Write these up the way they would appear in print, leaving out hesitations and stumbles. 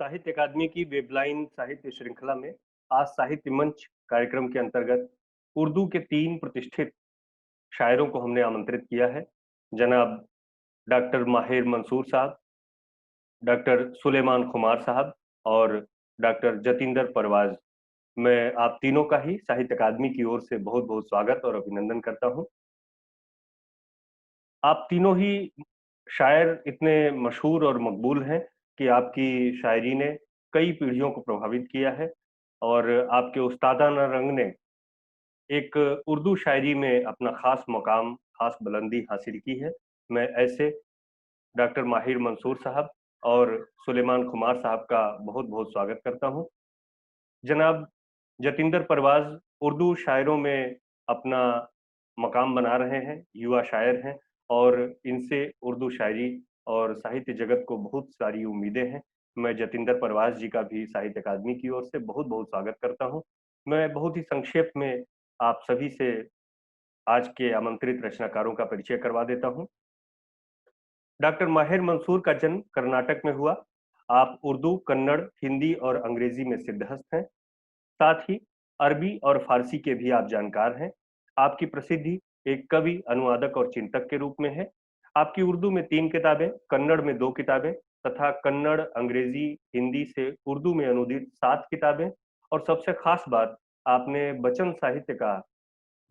साहित्य अकादमी की वेबलाइन साहित्य श्रृंखला में आज साहित्य मंच कार्यक्रम के अंतर्गत उर्दू के 3 प्रतिष्ठित शायरों को हमने आमंत्रित किया है। जनाब डॉक्टर माहिर मंसूर साहब, डॉक्टर सुलेमान खुमार साहब और डॉक्टर जतिंदर परवाज। मैं आप तीनों का ही साहित्य अकादमी की ओर से बहुत बहुत स्वागत और अभिनंदन करता हूं। आप तीनों ही शायर इतने मशहूर और मकबूल हैं कि आपकी शायरी ने कई पीढ़ियों को प्रभावित किया है और आपके उस्तादाना रंग ने एक उर्दू शायरी में अपना खास मकाम, खास बुलंदी हासिल की है। मैं ऐसे डॉक्टर माहिर मंसूर साहब और सुलेमान खुमार साहब का बहुत बहुत स्वागत करता हूं। जनाब जतिंदर परवाज उर्दू शायरों में अपना मकाम बना रहे हैं, युवा शायर हैं और इनसे उर्दू शायरी और साहित्य जगत को बहुत सारी उम्मीदें हैं। मैं जतिंदर परवाज जी का भी साहित्य अकादमी की ओर से बहुत बहुत स्वागत करता हूं। मैं बहुत ही संक्षेप में आप सभी से आज के आमंत्रित रचनाकारों का परिचय करवा देता हूं। डॉक्टर माहिर मंसूर का जन्म कर्नाटक में हुआ। आप उर्दू, कन्नड़, हिंदी और अंग्रेजी में सिद्धहस्त हैं। साथ ही अरबी और फारसी के भी आप जानकार हैं। आपकी प्रसिद्धि एक कवि, अनुवादक और चिंतक के रूप में है। आपकी उर्दू में 3 किताबें, कन्नड़ में 2 किताबें तथा कन्नड़, अंग्रेजी, हिंदी से उर्दू में अनुदित 7 किताबें और सबसे खास बात, आपने वचन साहित्य का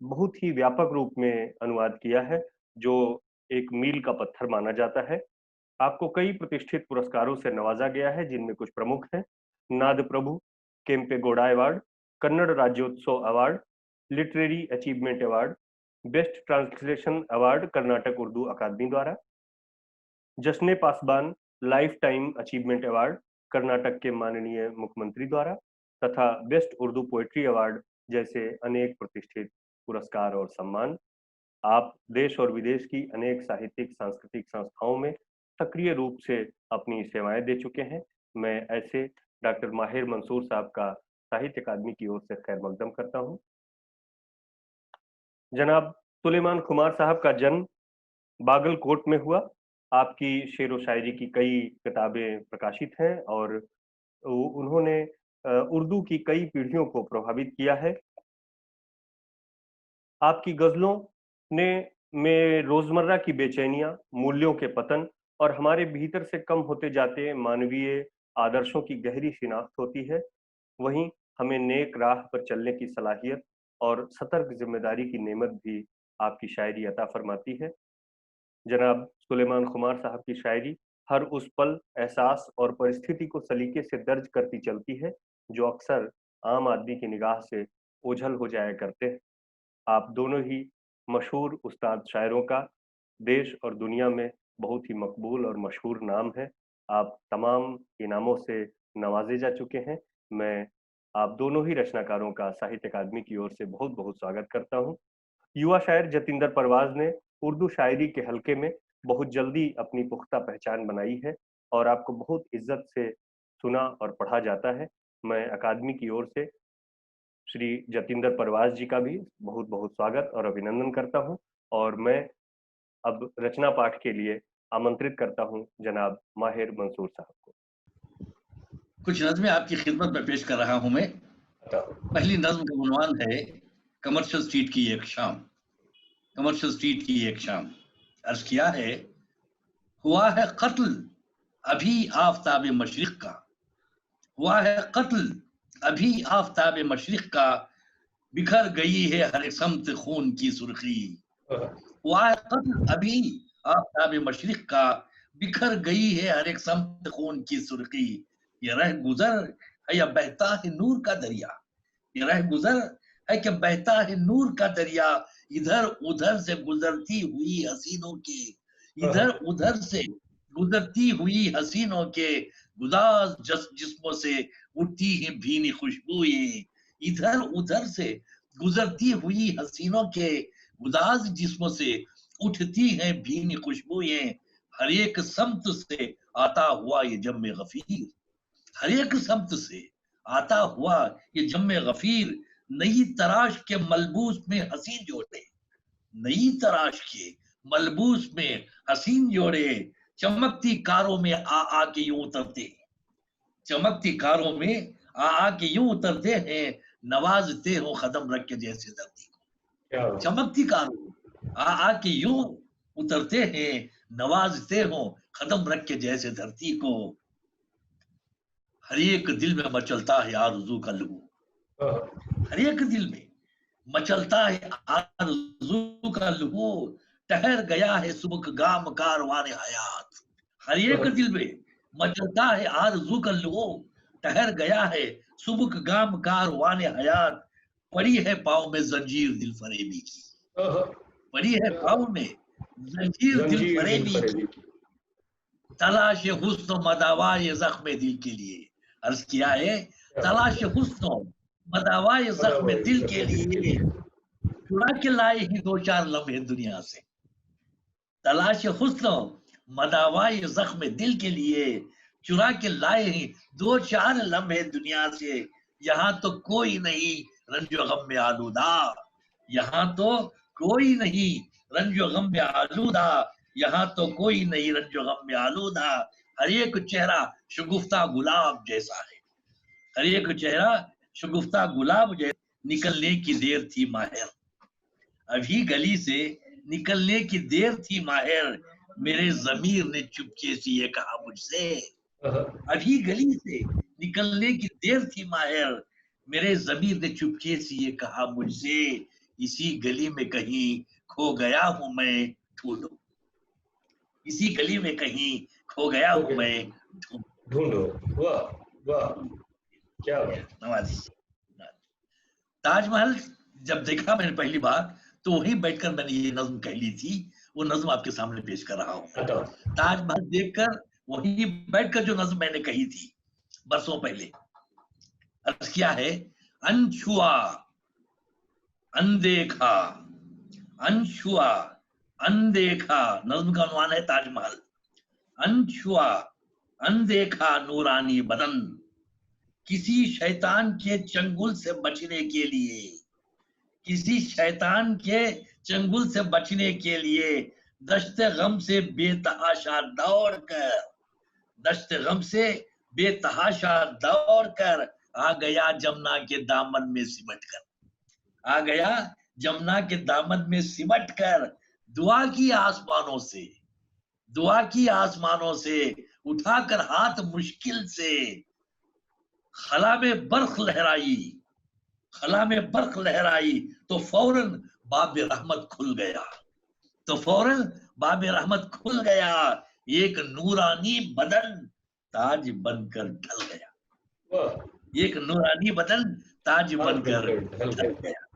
बहुत ही व्यापक रूप में अनुवाद किया है, जो एक मील का पत्थर माना जाता है। आपको कई प्रतिष्ठित पुरस्कारों से नवाजा गया है, जिनमें कुछ प्रमुख हैं: Nada Prabhu, Kempe Gowda award, Kannada Rajyotsava award, literary achievement award, best translation award Karnataka Urdu अकादमी द्वारा, Jashn Pasban life time achievement award Karnataka के माननीय मुख्यमंत्री द्वारा तथा बेस्ट उर्दू पोएट्री अवार्ड जैसे अनेक प्रतिष्ठित पुरस्कार और सम्मान। आप देश और विदेश की अनेक साहित्यिक सांस्कृतिक संस्थाओं में सक्रिय रूप से अपनी सेवाएं दे चुके हैं। मैं ऐसे डॉक्टर माहिर मंसूर साहब का साहित्य अकादमी की ओर से खैर मकदम करता हूं। जनाब सुलेमान खुमार साहब का जन्म बागलकोट में हुआ। आपकी शेर व शायरी की कई किताबें प्रकाशित हैं और उन्होंने उर्दू की कई पीढ़ियों को प्रभावित किया है। आपकी गजलों ने में रोजमर्रा की बेचैनियां, मूल्यों के पतन और हमारे भीतर से कम होते जाते मानवीय आदर्शों की गहरी शिनाख्त होती है। वहीं हमें नेक राह पर चलने की सलाहियत और सतर्क जिम्मेदारी की नेमत भी आपकी शायरी अता फरमाती है। जनाब सुलेमान खुमार साहब की शायरी हर उस पल, एहसास और परिस्थिति को सलीके से दर्ज करती चलती है, जो अक्सर आम आदमी की निगाह से ओझल हो जाया करते हैं। आप दोनों ही मशहूर उस्ताद शायरों का देश और दुनिया में बहुत ही मकबूल और मशहूर नाम है। आप तमाम इनामों से नवाजे जा चुके हैं। मैं आप दोनों ही रचनाकारों का साहित्य अकादमी की ओर से बहुत बहुत स्वागत करता हूं। युवा शायर जतिंदर परवाज ने उर्दू शायरी के हल्के में बहुत जल्दी अपनी पुख्ता पहचान बनाई है और आपको बहुत इज्जत से सुना और पढ़ा जाता है। मैं अकादमी की ओर से श्री जतिंदर परवाज जी का भी बहुत बहुत स्वागत और अभिनंदन करता हूं और मैं अब रचना पाठ के लिए आमंत्रित करता हूं जनाब माहिर मंसूर साहब को। कुछ नज़्में आपकी खिदमत में पेश कर रहा हूं मैं। पहली नज़्म का उन्वान है कमर्शियल स्ट्रीट की एक शाम। कमर्शियल स्ट्रीट की एक शाम। अर्ज किया है, हुआ है कत्ल अभी आफताब मशरिक का, हुआ है कत्ल अभी आफताब मशरिक का, बिखर गई है हर एक समत खून की सुर्खी। हुआ है कत्ल अभी आफताब मशरिक का, बिखर गई है हर एक समत खून की सुर्खी। ये रह गुजर है या बहता है नूर का दरिया, ये रह गुजर है कि बहता है नूर का दरिया, इधर उधर से गुजरती हुई हसीनों के, इधर उधर से गुजरती हुई हसीनों के, गुदाज जिस्मों से उठती है भीनी खुशबुएं, इधर उधर से गुजरती हुई हसीनों के, गुदाज जिस्मों से उठती हैं भीनी खुशबुएं। हर एक समत से आता हुआ ये जम्मे गफीर, हर एक समत से आता हुआ ये जम्मे गफीर, नई तराश के मलबूस में हसीन जोड़े, नई तराश के मलबूस में हसीन जोड़े, चमकती कारों में आ आके यूं उतरते, चमकती कारों में आ के यूं उतरते हैं, नवाजते हो कदम रख के जैसे धरती को। चमकती कारों आ के यूं उतरते हैं, नवाजते हो कदम रख के जैसे धरती को। हर एक दिल में मचलता है आरज़ू का लहू, हर एक दिल में मचलता है आरज़ू का लहू, ठहर गया है सुबह गाम कारवाने हयात। हर एक दिल में मचलता है आरज़ू का लहू, ठहर गया है सुबह गाम कारवाने हयात। पड़ी है पाँव में जंजीर दिल फरेबी की, पड़ी है पाँव में जंजीर दिल फरेबी की, तलाश हुस्न मदावाए जख्म दिल के लिए। अर्ज किया है, तलाश हुस्न मदावाए जख्म दिल के लिए, चुरा के लाए ही दो चार लम्हे दुनिया से। तलाश हुस्न मदावाए जख्म दिल के लिए, चुरा के लाए ही दो चार लम्हे दुनिया से। यहाँ तो कोई नहीं रंजो गम में आलूदा, यहाँ तो कोई नहीं रंजो गम में आलूदा, यहाँ तो कोई नहीं रंजो गम में आलूदा। हर एक चेहरा शगुफ्ता गुलाब जैसा है, हर एक चेहरा शगुफ्ता गुलाब जैसा। निकलने की देर थी माहिर, अभी गली से निकलने की देर थी माहिर, मेरे जमीर ने चुपके से ये कहा मुझसे। अभी गली से निकलने की देर थी माहिर, मेरे जमीर ने चुपके से ये कहा मुझसे। इसी गली में कहीं खो गया हूं मैं, ढूंढो। इसी गली में कहीं खो गया हूं मैं, ढूंढो। वाह वाह, क्या नवाजी। ताजमहल जब देखा मैंने पहली बार, तो वहीं बैठकर मैंने ये नज्म कह ली थी, वो नज्म आपके सामने पेश कर रहा हूँ। ताजमहल देखकर वहीं बैठकर जो नज्म मैंने कही थी बरसों पहले, अर्ज किया है, अनछुआ अनदेखा, अनछुआ अनदेखा, नज्म का अनुमान है ताजमहल। अनछुआ अनदेखा नूरानी बदन, किसी शैतान के चंगुल से बचने के लिए, किसी शैतान के चंगुल से बचने के लिए, दश्ते गम से बेतहाशा दौड़ कर, दश्ते गम से बेतहाशा दौड़ कर, आ गया जमुना के दामन में सिमट कर, आ गया जमुना के दामन में सिमट कर। दुआ की आसमानों से, दुआ की आसमानों से, उठाकर हाथ मुश्किल से, खला में बर्ख लहराई, खला में बर्ख लहराई, तो फौरन बाब रहमत खुल गया, तो फौरन बाब रहमत खुल गया। एक नूरानी बदन ताज बनकर ढल गया, एक नूरानी बदन ताज बनकर ढल गया।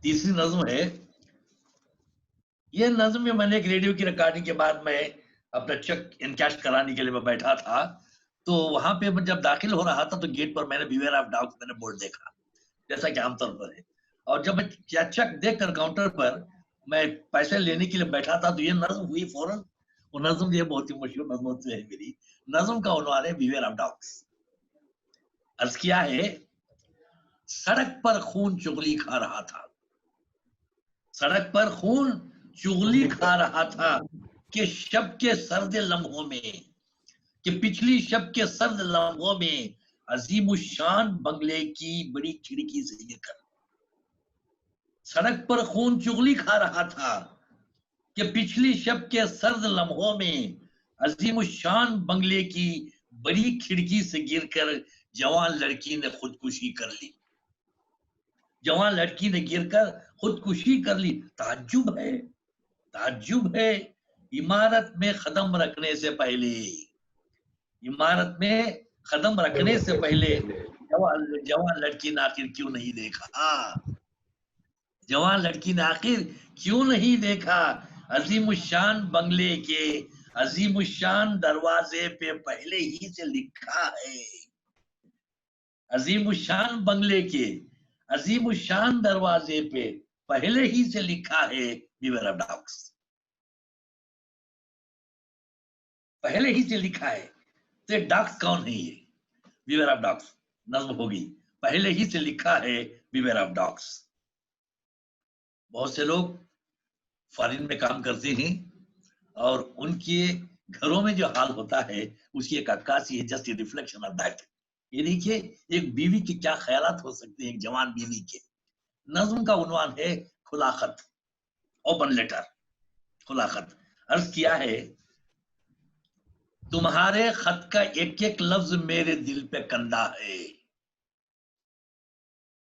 तीसरी नज्म है, ये नज्म में मैंने एक रेडियो की रिकॉर्डिंग के बाद मैं अपना चेक इनकैश कराने के लिए मैं बैठा था, तो वहां पे जब दाखिल हो रहा था तो गेट पर मैंने बिवेयर ऑफ डॉग्स मैंने बोर्ड देखा, जैसा कि आमतौर पर है। और जब मैं चेक देखकर काउंटर पर मैं पैसे लेने के लिए बैठा था, तो ये नज्म हुई फौरन। वो नज्म ये बहुत ही मशहूर नज्मों से है मेरी। नज्म का उन्वान है बिवेयर ऑफ डॉग्स। अर्ज किया है, सड़क पर खून चुगली खा रहा था, सड़क पर खून चुगली खा रहा था, कि शब के सर्द लम्हों में, कि पिछली शब के सर्द लम्हों में, अजीमुशान बंगले की बड़ी खिड़की से गिरकर। सड़क पर खून चुगली खा रहा था, कि पिछली शब के सर्द लम्हों में, अजीमुशान बंगले की बड़ी खिड़की से गिरकर जवान लड़की ने खुदकुशी कर ली, जवान लड़की ने गिरकर खुदकुशी कर ली। ताज्जुब है, ताज्जुब है, इमारत में कदम रखने से पहले, इमारत में कदम रखने से पहले जवान लड़की ने आखिर क्यों नहीं देखा, जवान लड़की ने आखिर क्यों नहीं देखा। अजीमुशान बंगले के अजीमुशान दरवाजे पे पहले ही से लिखा है, अजीमुशान बंगले के अजीमुशान दरवाजे पे पहले ही से लिखा है, बिवेयर ऑफ डॉग्स। पहले ही से लिखा है, तो डॉग्स कौन है ये? बिवेयर ऑफ डॉग्स नज्म होगी, पहले ही से लिखा है बिवेयर ऑफ डॉग्स। बहुत से लोग फॉरेन में काम करते हैं और उनके घरों में जो हाल होता है उसकी एक अक्कासी है, just a reflection of that. ये देखिए एक बीवी के क्या ख्यालात हो सकते हैं, एक जवान बीवी के। नज्म का उन्वान है खुला खत, ओपन लेटर, खुला खत। अर्ज किया है, तुम्हारे खत का एक एक लफ्ज मेरे दिल पे कंधा है।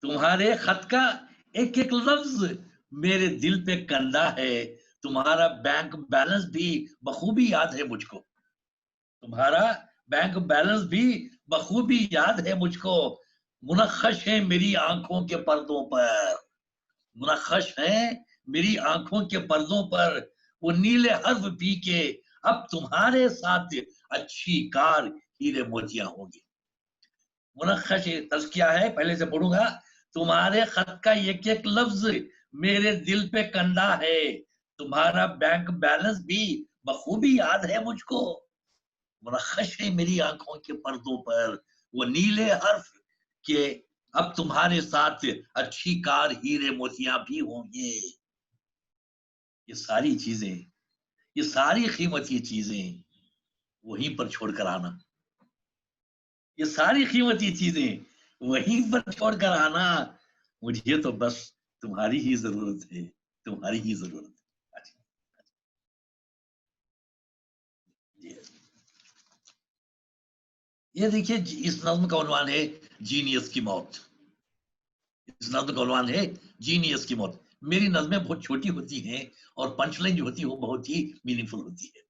तुम्हारे खत का एक एक लफ्ज मेरे दिल पे कंधा है। तुम्हारा बैंक बैलेंस भी बखूबी याद है मुझको। तुम्हारा बैंक बैलेंस भी बखूबी याद है मुझको। मुनक्कश है मेरी आंखों के पर्दों पर, मुनक्कश है मेरी आंखों के पर्दों पर वो नीले हर्फ पी के। अब तुम्हारे साथ अच्छी कार हीरे मोतियां होंगी। मुनक्कश तज़किया है, पहले से पढ़ूंगा। तुम्हारे खत का एक एक लफ्ज मेरे दिल पे कंधा है। तुम्हारा बैंक बैलेंस भी बखूबी याद है मुझको। मुनक्कश है मेरी आंखों के पर्दों पर वो नीले हर्फ के। अब तुम्हारे साथ अच्छी कार हीरे मोतियां भी होंगे। ये सारी चीजें, ये सारी कीमती चीजें वहीं पर छोड़कर आना। ये सारी कीमती चीजें वहीं पर छोड़कर आना। मुझे तो बस तुम्हारी ही जरूरत है, तुम्हारी ही जरूरत है। अच्छा, ये देखिए, इस नज्म का उन्वान है जीनियस की मौत। इस नज्म का उन्वान है जीनियस की मौत। मेरी नज्में बहुत छोटी होती हैं और पंचलाइन जो होती है वो बहुत ही मीनिंगफुल होती है।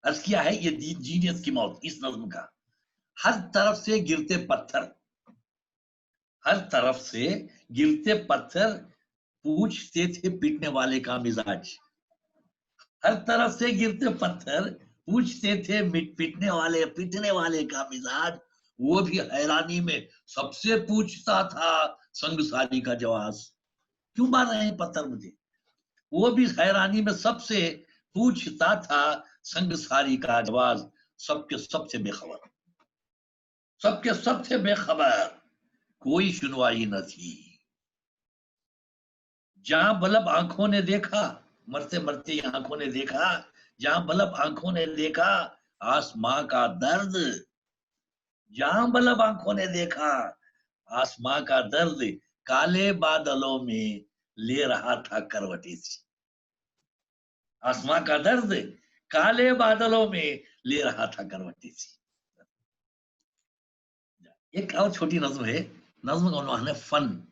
अर्ज किया है ये जीनियस की मौत इस नज्म का। हर तरफ से गिरते पत्थर, हर तरफ से गिरते पत्थर पूछते थे पीटने वाले का मिजाज। हर तरफ से गिरते पत्थर पूछते थे पीटने वाले का मिजाज। वो भी हैरानी में सबसे पूछता था संगसारी का जवाब। क्यों मार रहे हैं पत्थर मुझे? वो भी हैरानी में सबसे पूछता था संगसारी का जवाब। सबके सबसे बेखबर, सबके सबसे बेखबर, कोई सुनवाई न थी। जहां बलब आंखों ने देखा, मरते मरते आंखों ने देखा, जहां बलब आंखों ने देखा आसमां का दर्द। जहां बलब आंखों ने देखा आसमां का दर्द, काले बादलों में ले रहा था करवटी सी। आसमां का दर्द काले बादलों में ले रहा था करवटी सी। एक और छोटी नज्म है, नज्म का उन्वान है फन।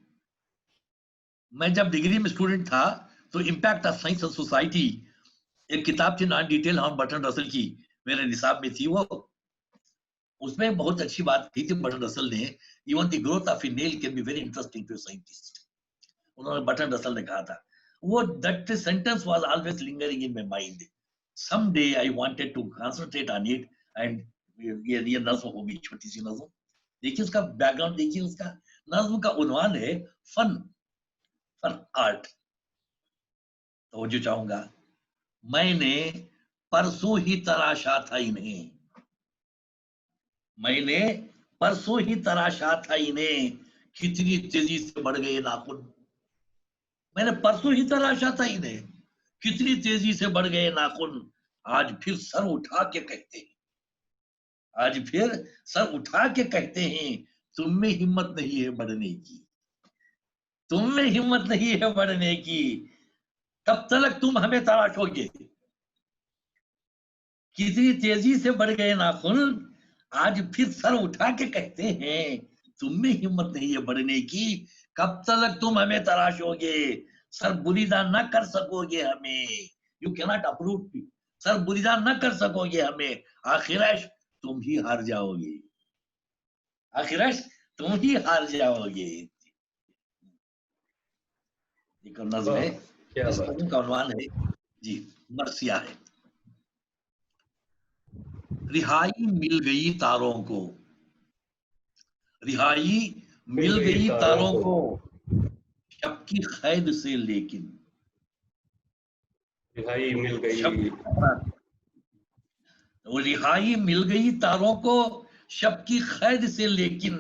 मैं जब डिग्री में स्टूडेंट था तो impact of science and society एक किताब थी non detail on Bertrand Russell की, मेरे निसाब में थी वो। उसमें बहुत अच्छी बात की थी बर्ट्रैंड रसल ने, even the growth of a nail can be very interesting to scientist. उन्होंने बर्ट्रैंड रसल ने कहा था, वो that sentence was always lingering in my mind. Some day I wanted to concentrate on it and ये नज्म होगी, छोटी सी नज्म। देखिए उसका बैकग्राउंड, देखिए उसका। नज्म का उन्वान है फन, फन आर्ट। तो जो चाहूंगा, मैंने परसों ही तराशा था इन्हें, मैंने परसों ही तराशा था इन्हें, कितनी तेजी से बढ़ गए नाखून। मैंने परसों ही तराशा था इन्हें, कितनी तेजी से बढ़ गए नाखून। आज फिर सर उठा के कहते हैं, आज फिर सर उठा के कहते हैं, तुम में हिम्मत नहीं है बढ़ने की, तुम में हिम्मत नहीं है बढ़ने की। कब तक तुम हमें तराशोगे। कितनी तेजी से बढ़ गए नाखून, आज फिर सर उठा के कहते हैं, तुम में हिम्मत नहीं है बढ़ने की। कब तक तुम हमें तराशोगे, सर बुरीदा न कर सकोगे हमें। यू कैनॉट अप्रूव, सर बुरीदा न कर सकोगे हमें। आखिरश तुम ही हार जाओगे, आखिरश तुम ही हार जाओगे। एक नज़्म है, इस नज़्म का उन्वान है जी मरसिया है। रिहाई मिल गई तारों को, रिहाई मिल गई तारों को शब की कैद से, लेकिन रिहाई मिल गई, रिहाई मिल गई तारों को शब की कैद से, लेकिन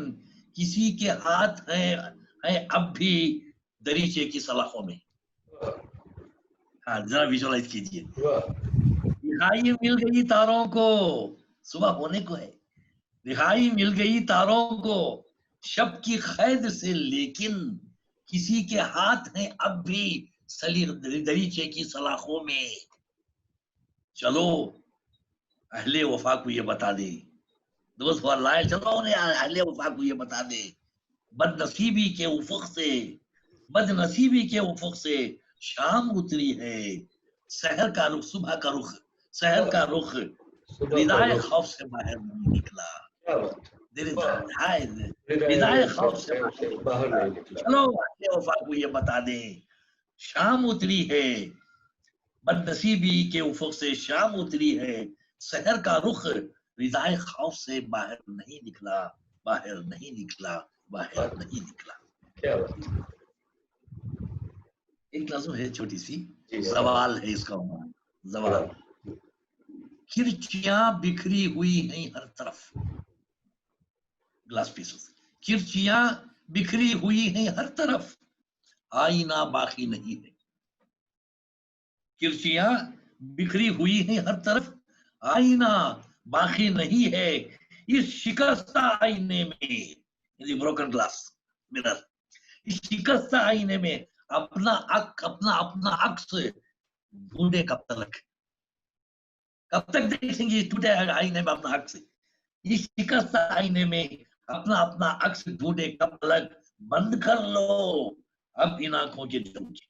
किसी के हाथ हैं अब भी दरीचे की सलाखों में। हाँ जरा विजुअलाइज कीजिए, रिहाई मिल गई तारों को, सुबह होने को है, रिहाई मिल गई तारों को शब की कैद से, लेकिन किसी के हाथ हैं अब भी सली दरीचे की सलाखों में। चलो अहले वफा को ये बता दे, दोस्त लाए, चलो उन्हें अहले वफा को ये बता दे, बदनसीबी के उफुक से, बदनसीबी के उफुक से शाम उतरी है, शहर का रुख, सुबह का रुख, शहर का रुख रिदाए खौफ से बाहर नहीं निकला, रिदाए खौफ से बाहर नहीं निकला। चलो अहले वफा को ये बता दे, शाम उतरी है, बदनसीबी के उफुक से शाम उतरी है, शहर का रुख रिदाए खौफ से बाहर नहीं निकला, बाहर नहीं निकला, बाहर नहीं निकला। क्या बात। एक नज़्म है छोटी सी, सवाल है इसका उन्वान, सवाल। किरचियां बिखरी हुई हैं हर तरफ, ग्लास पीसेस, किरचियां बिखरी हुई हैं हर तरफ, आईना बाकी नहीं है। किरचियां बिखरी हुई हैं हर तरफ, आईना बाकी नहीं है, इस शिकस्ता आईने में, ब्रोकन ग्लास मिरर, इस शिकस्ता आईने में अपना अपना अक्स ढूंढे कब तक देखेंगे टूटे आईने में अपना अक्स, इस शिकस्ता आईने में अपना अक्स ढूंढे कब तक, बंद कर लो अब इन आंखों के झरोखे,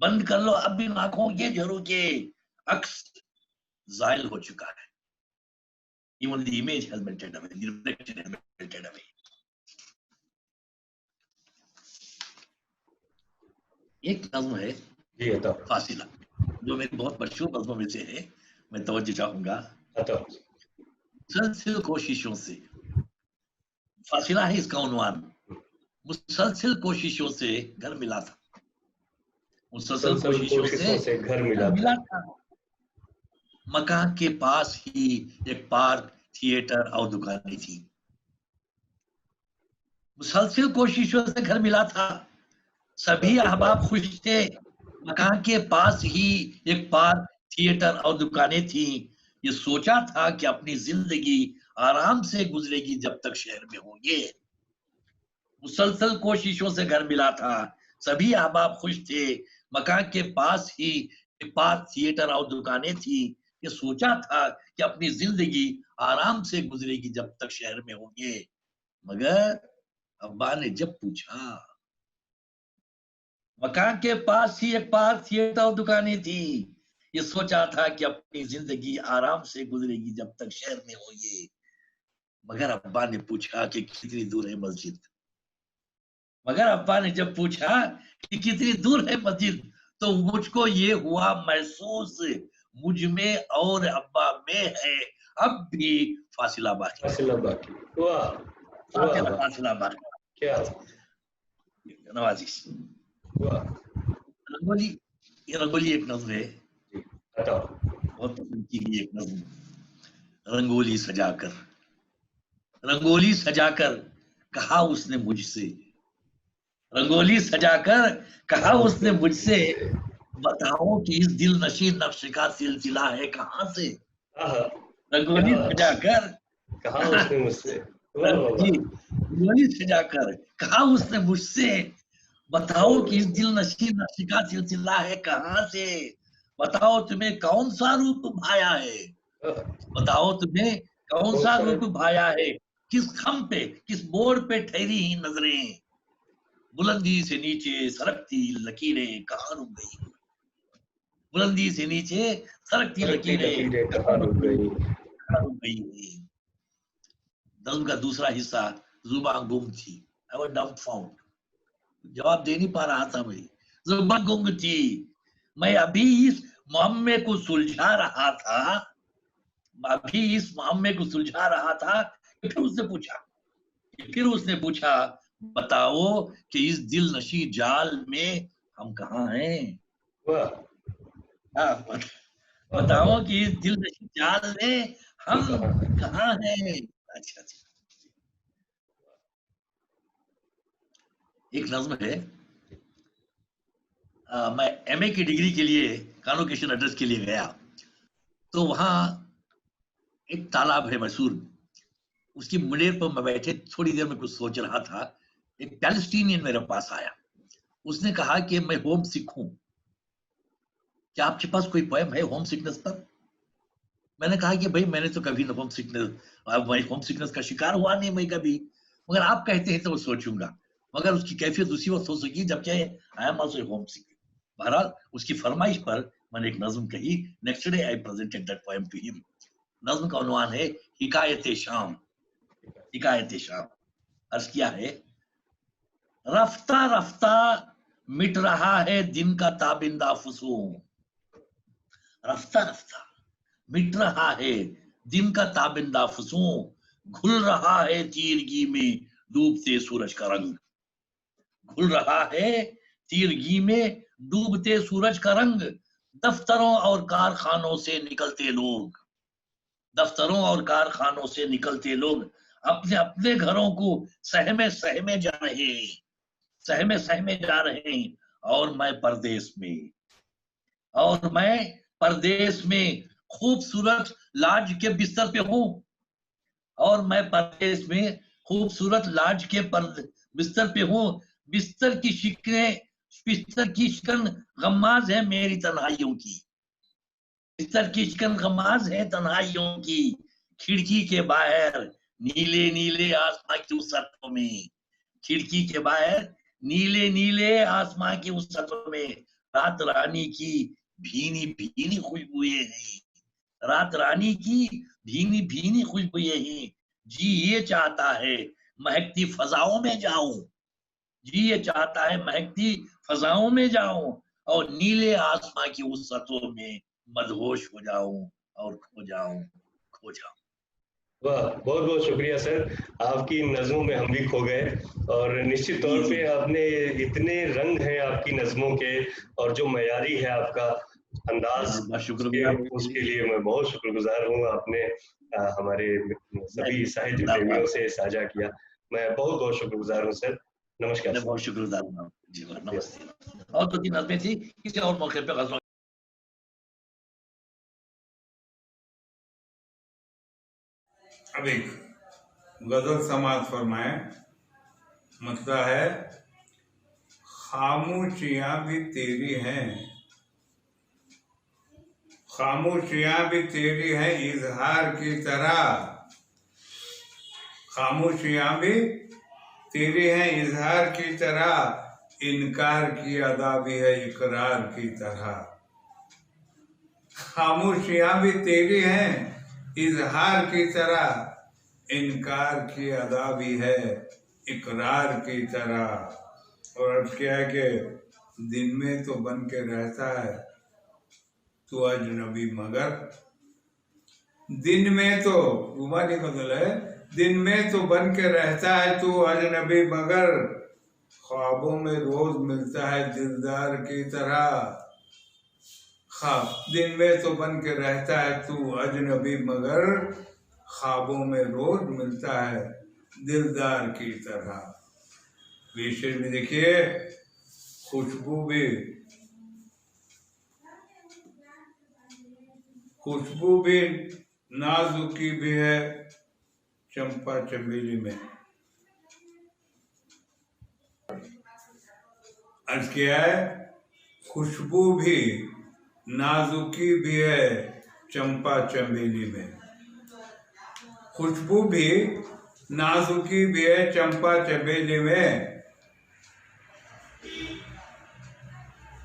बंद कर लो अब इन आंखों के झरोखे, अक्स जायल हो चुका है, even the image has melted away, the reflection has melted away. एक नज़्म है जी फासिला, जो मेरी बहुत मशहूर नज़्मों में से है, मैं तवज्जो चाहूंगा। मुसलसल कोशिशों से, फासिला है इसका उन्वान, मुसलसल कोशिशों से घर मिला था, मुसलसल कोशिशों से घर मिला था, मकान के पास ही एक पार्क, थिएटर और दुकानें थी, मुसलसल कोशिशों से घर मिला था, सभी अहबाब खुश थे, मकान के पास ही एक पार्क, थिएटर और दुकानें थी, ये सोचा था कि अपनी जिंदगी आराम से गुजरेगी जब तक शहर में होंगे, मुसलसल कोशिशों से घर मिला था, सभी अहबाब खुश थे, मकान के पास ही एक पार्क, थिएटर और दुकानें थी, ये सोचा था कि अपनी जिंदगी आराम से गुजरेगी जब तक शहर में होंगे, मगर अब्बा ने जब पूछा, मकान के पास ही एक पार्क, थिएटर और दुकानें थी, ये सोचा था कि अपनी जिंदगी आराम से गुजरेगी जब तक शहर में होंगे, मगर अब्बा ने पूछा कि कितनी दूर है मस्जिद, मगर अब्बा ने जब पूछा कि कितनी दूर है मस्जिद, तो मुझको ये हुआ महसूस मुझ में और अब्बा में है अब भी फासिला बाकी, फासिला बाकी, वाह फासिला बाकी, क्या नवाजी। रंगोली, ये रंगोली एक नज़्म है, बहुत पसंद की गई एक नज़्म, रंगोली सजाकर, रंगोली सजाकर कहा उसने मुझसे, रंगोली सजाकर कहा उसने मुझसे, बताओ कि इस दिल नशी नक्श का सिलसिला है कहां से, रंगोली सजाकर कहा उसने मुझसे, रंगोली सजाकर कहा उसने मुझसे, बताओ कि इस दिल नशी नक्श का सिलसिला है कहां से, बताओ तुम्हें कौन सा रूप भाया है, बताओ तुम्हें कौन सा रूप भाया है, किस खम पे किस मोड़ पे ठहरी ही नजरें, बुलंदी से नीचे सरकती लकीरें कहाँ रुक गई, बुलंदी से नीचे सरकती लकीरें कहाँ रुक गई। नज़्म का दूसरा हिस्सा, जुबान गुम थी, I was dumbfounded, जवाब दे नहीं पा रहा था भाई, जुबान गुम थी, मैं अभी इस मुअम्मे को सुलझा रहा था, अभी इस मुअम्मे को सुलझा रहा था, फिर उसने पूछा बताओ कि इस दिल नशी जाल में हम कहाँ हैं, बताओ कि इस दिल नशी जाल में हम कहाँ हैं। अच्छा, एक नज़्म है, मैं एमए की डिग्री के लिए कॉन्वोकेशन एड्रेस के लिए गया, तो वहां एक तालाब है मशहूर, उसकी मुंडेर पर मैं बैठे थोड़ी देर में कुछ सोच रहा था। एक पैलेस्टीनियन मेरे पास आया, उसने कहा कि मैं होम सिक हूं, क्या आपके पास कोई पोएम है होम सिकनेस पर? मैंने कहा कि भाई मैंने तो कभी होम सिकनेस का शिकार हुआ नहीं मैं कभी, मगर आप कहते हैं तो वो सोचूंगा। मगर उसकी कैफियत उसी वक्त हो सकी जबकि I am also home sick. बहरहाल उसकी फरमाइश पर मैंने एक नज्म कही। Next day I presented that poem to him. नज्म का उन्वान है हिकायत शाम। हिकायत शाम अर्ज किया है, रफ्ता रफ्ता मिट रहा है दिन का ताबिंदा फुसूम। रफ्ता रफ्ता मिट रहा है दिन का ताबिंदा फुसूम। घुल रहा है तीरगी में डूबते सूरज का रंग। घुल रहा है तीरगी में डूबते सूरज का रंग। दफ्तरों और कारखानों से निकलते लोग, दफ्तरों और कारखानों से निकलते लोग अपने अपने घरों को सहमे सहमे जा रहे हैं, सहमे सहमे जा रहे हैं। और मैं परदेश में, और मैं परदेश में खूबसूरत लाज के बिस्तर पे हूं। और मैं परदेश में खूबसूरत लाज के बिस्तर पे हूं। बिस्तर की शिकने, बिस्तर की शिकन गम्माज है मेरी तन्हाइयों की। बिस्तर की शिकन गम्माज है तन्हाइयों की। खिड़की के बाहर नीले नीले आसमां की वसअतों में, खिड़की के बाहर नीले नीले आसमां की वसअतों में रात रानी की भीनी भीनी खुशबुएं हैं। रात रानी की भीनी भीनी खुशबुएं हैं। जी ये चाहता है महकती फजाओं में जाऊं। जी ये चाहता है महकती फजाओं में जाऊं और नीले आसमां की वसअतों में मदहोश हो जाऊं और खो जाऊं, खो जाऊं। वाह, बहुत बहुत शुक्रिया सर। आपकी नज़्मों में हम भी खो गए और निश्चित तौर पे आपने इतने रंग हैं आपकी नज़्मों के और जो मयारी है आपका अंदाज, उसके लिए मैं बहुत शुक्रगुजार हूँ। आपने हमारे सभी साहित्य प्रेमियों से साझा किया। मैं बहुत बहुत शुक्रगुजार हूँ सर। नमस्कार। बहुत शुक्रगुजार हूँ जी। नमस्ते। और तो 3 नज़्में थी, किसी और मौके पे गज़लों अब एक गजल समाज फरमाए, मतलब है खामोशियां भी तेरी हैं, खामोशियां भी तेरी हैं इजहार की तरह। खामोशियां भी तेरी हैं इजहार की तरह, इनकार की अदा भी है इकरार की तरह। खामोशियां भी तेरी हैं इजहार की तरह, इनकार की अदा भी है इकरार की तरह। और अब क्या है कि दिन में तो बन के रहता है तू अजनबी मगर, दिन में तो गुमानी बदल है, दिन में तो बन के रहता है तू अजनबी मगर, ख्वाबों में रोज मिलता है दिलदार की तरह। दिन में तो बन के रहता है तू अजनबी मगर, ख्वाबों में रोज मिलता है दिलदार की तरह। शेर में देखिए, खुशबू भी नाजुकी भी है चंपा चमेली में। अर्ज किया है, खुशबू भी नाजुकी भी है चंपा चमेली में। खुशबू भी नाजुकी भी है चंपा चमेली में।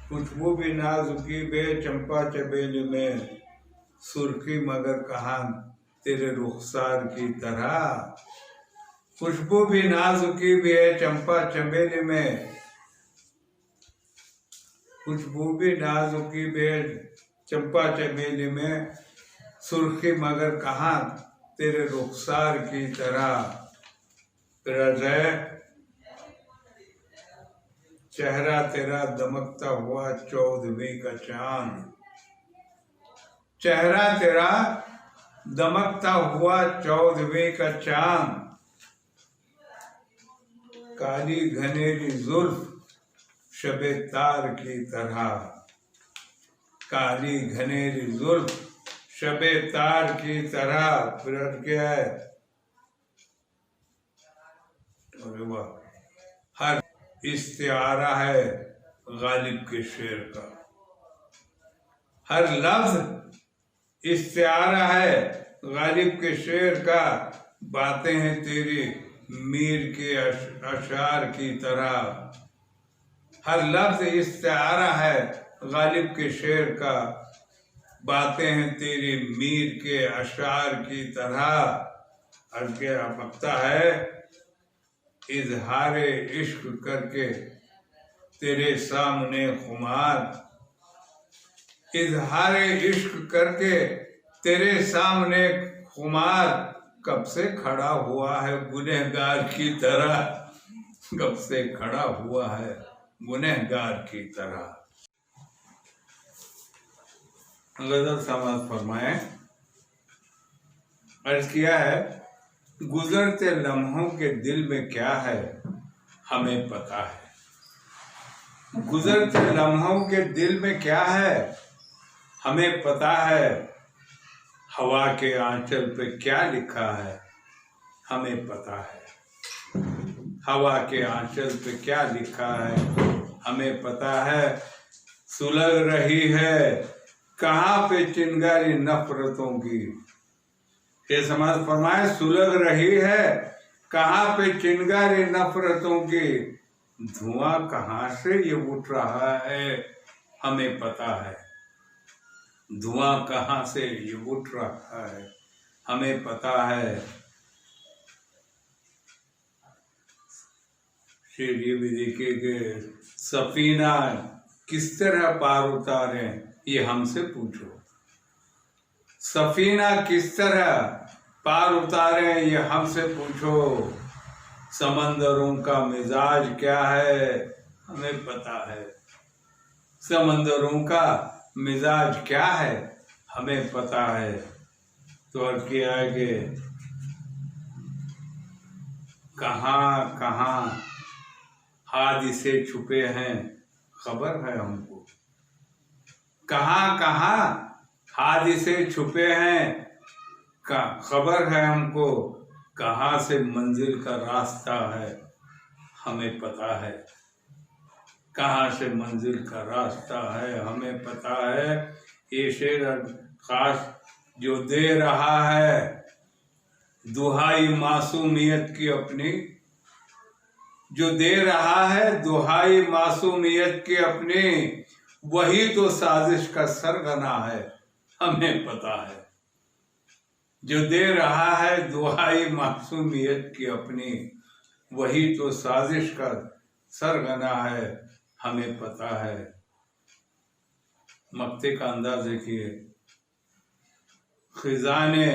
खुशबू भी नाजुकी भी है चंपा चमेली में, सुर्खी मगर कहाँ तेरे रुखसार की तरह। खुशबू भी नाजुकी भी है चंपा चमेली में, खुशबू भी नाजुकी भी है चंपा चमेली में, सुर्खी मगर कहाँ तेरे रुखसार की तरह। फिर है, चेहरा तेरा दमकता हुआ 14वीं का चांद। चेहरा तेरा दमकता हुआ 14वीं का चांद, काली घनेरी जुल्फ शबे तार की तरह। काली घनेरी जुल्फ शबे तार की तरह, फिर क्या है, अरे वाह, हर इस्तिआरा है गालिब के शेर का, हर लफ्ज इस्तिआरा है गालिब के शेर का, बातें हैं तेरी मीर के अशार की तरह, हर लफ्ज इस्तिआरा है गालिब के शेर का, बातें हैं तेरी मीर के अशार की तरह। अर्ज के बकता है, इजहारे इश्क करके तेरे सामने खुमार, इजहारे इश्क करके तेरे सामने खुमार, कब से खड़ा हुआ है गुनहगार की तरह, कब से खड़ा हुआ है गुनहगार की तरह। गजल समाज फरमाए, अर्ज किया है, गुजरते लम्हों के दिल में क्या है हमें पता है, गुजरते लम्हों के दिल में क्या है हमें पता है, हवा के आंचल पे क्या लिखा है हमें पता है, हवा के आंचल पे क्या लिखा है हमें पता है, सुलग रही है कहाँ पे चिंगारी नफरतों की, ये समाज फरमाए, सुलग रही है कहाँ पे चिंगारी नफरतों की, धुआं कहाँ से ये उठ रहा है हमें पता है, धुआं कहाँ से ये उठ रहा है हमें पता है। शेर ये भी देखिए कि सफीना किस तरह पार उतारे ये हमसे पूछो, सफीना किस तरह पार उतारे ये हमसे पूछो, समंदरों का मिजाज क्या है हमें पता है, समंदरों का मिजाज क्या है हमें पता है। तो अर्ज किया है कि कहाँ कहाँ हादिसे छुपे हैं खबर है हमको, कहाँ कहाँ हादिसे छुपे हैं का खबर है हमको, कहाँ से मंजिल का रास्ता है हमें पता है, कहाँ से मंजिल का रास्ता है हमें पता है। ये शेर खास जो दे रहा है दुहाई मासूमियत की अपनी, जो दे रहा है दुहाई मासूमियत की अपनी, वही तो साजिश का सरगना है हमें पता है, जो दे रहा है दुहाई मासूमियत की अपनी, वही तो साजिश का सरगना है हमें पता है। मक्ते का अंदाज देखिए, खिजाने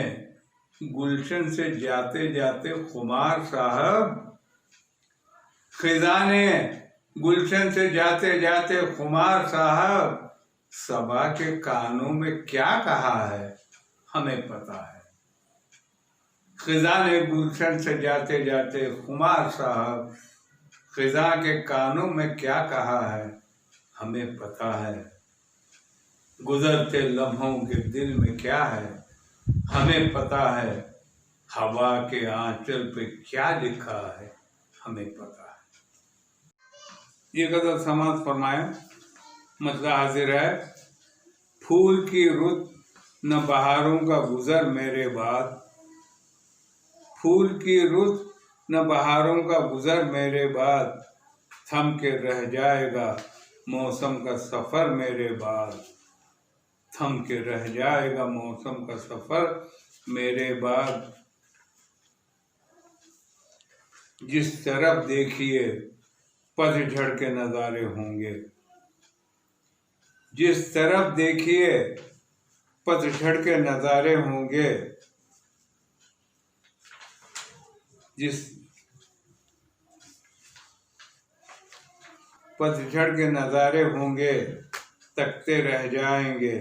गुलशन से जाते जाते खुमार साहब, खिजाने गुलशन से जाते जाते खुमार साहब, सबा के कानों में क्या कहा है हमें पता है, खिजाने गुलशन से जाते जाते खुमार साहब, खिजा के कानों में क्या कहा है हमें पता है, गुजरते लम्हों के दिल में क्या है हमें पता है, हवा के आंचल पे क्या लिखा है हमें पता है। ये गजल समाज फरमाए, मसला हाजिर है, फूल की रुत न बहारों का गुजर मेरे बाद, फूल की रुत न बहारों का गुजर मेरे बाद, थम के रह जाएगा मौसम का सफर मेरे बाद, थम के रह जाएगा मौसम का सफर मेरे बाद, जिस तरफ देखिए पतझड़ के नजारे होंगे, जिस तरफ देखिए पतझड़ के नजारे होंगे, जिस पतझड़ के नजारे होंगे तकते रह जाएंगे,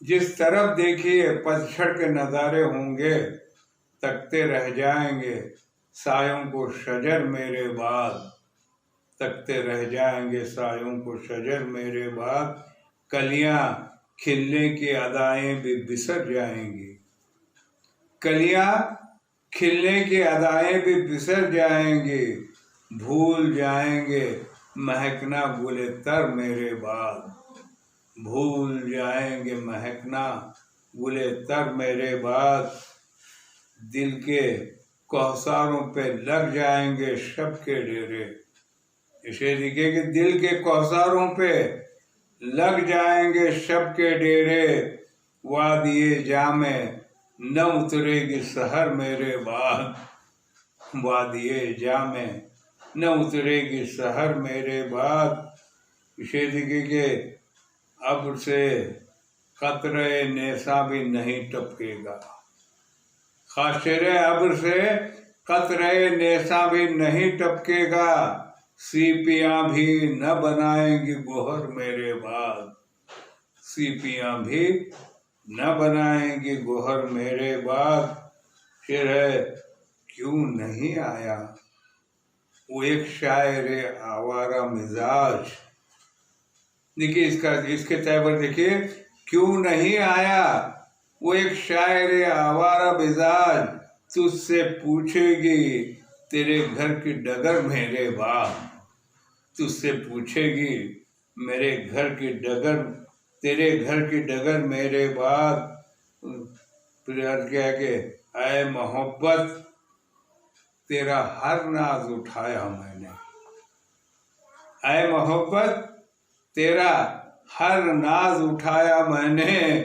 जिस तरफ देखिए पतझड़ के नजारे होंगे तकते रह जाएंगे, सायों को शजर मेरे बाद, तकते रह जाएंगे सायों को शजर मेरे बाद, कलियां खिलने की अदाएं भी बिसर जाएंगी। कलियां खिलने की अदाएं भी बिसर जाएंगी, भूल जाएंगे महकना गुले तर मेरे बाद, भूल जाएंगे महकना गुले तर मेरे बाद। दिल के कौसारों पे लग जाएंगे शब के डेरे, इसे लिखे कि दिल के कौसारों पे लग जाएंगे शब के डेरे, वादिये जामे न उतरेगी सहर मेरे बाद, वादिये जामे न उतरेगी सहर मेरे बाद। इसे लिखे कि अब से कतरे नेसा भी नहीं टपकेगा, खाशरे अब्र से कतरे नेसा भी नहीं टपकेगा, सीपियां भी न बनाएंगी गोहर मेरे बाद, सीपियां भी न बनाएंगी गोहर मेरे बाद। फिर है क्यों नहीं आया वो एक शायरे आवारा मिजाज। देखिए इसके तैबर देखिए, क्यों नहीं आया वो एक शायरे आवारा मिजाज, तुझसे पूछेगी तेरे घर की डगर मेरे बाद, तुझसे पूछेगी मेरे घर की डगर, तेरे घर की डगर मेरे बाद। प्यार क्या कि ऐ मोहब्बत तेरा हर नाज उठाया मैंने, ऐ मोहब्बत तेरा हर नाज उठाया मैंने,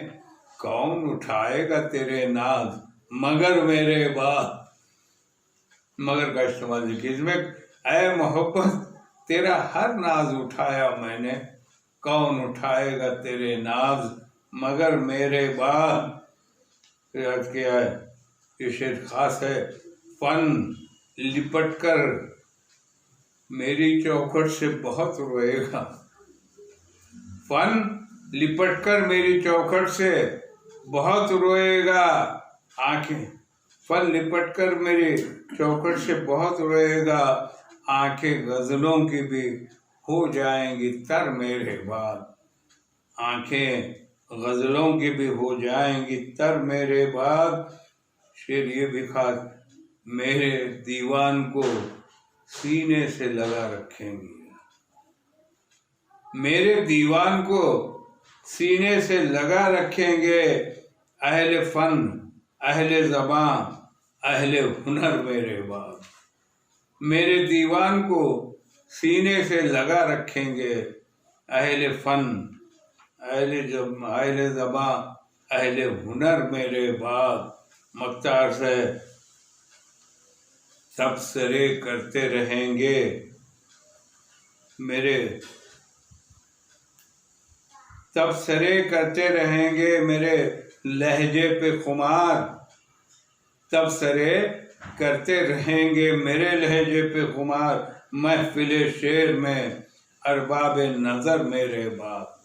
कौन उठाएगा तेरे नाज मगर मेरे बाद। मगर का इस्तेमाल देखिए इसमें, ऐ मोहब्बत तेरा हर नाज उठाया मैंने, कौन उठाएगा तेरे नाज मगर मेरे बाद। याद किया है ये शेर खास है, फन लिपट कर मेरी चौखट से बहुत रोएगा, फन लिपट कर मेरी चौखट से बहुत रोएगा, आंखें फन लिपट कर मेरी चौखट से बहुत रोएगा, आंखें गजलों की भी हो जाएंगी तर मेरे बाद, आंखें गजलों की भी हो जाएंगी तर मेरे बाद। शेर ये भी खास, मेरे दीवान को सीने से लगा रखेंगी, मेरे दीवान को सीने से लगा रखेंगे, अहले फन अहले ज़बां अहले हुनर मेरे बाद, मेरे दीवान को सीने से लगा रखेंगे, अहले फन अहले ज़बां अहले हुनर मेरे बाद। मख्तार से तबसरे करते रहेंगे मेरे, तबसरे करते रहेंगे मेरे लहजे पे खुमार, तबसरे करते रहेंगे मेरे लहजे पे खुमार, महफिले शेर में अरबाब नजर मेरे बाद,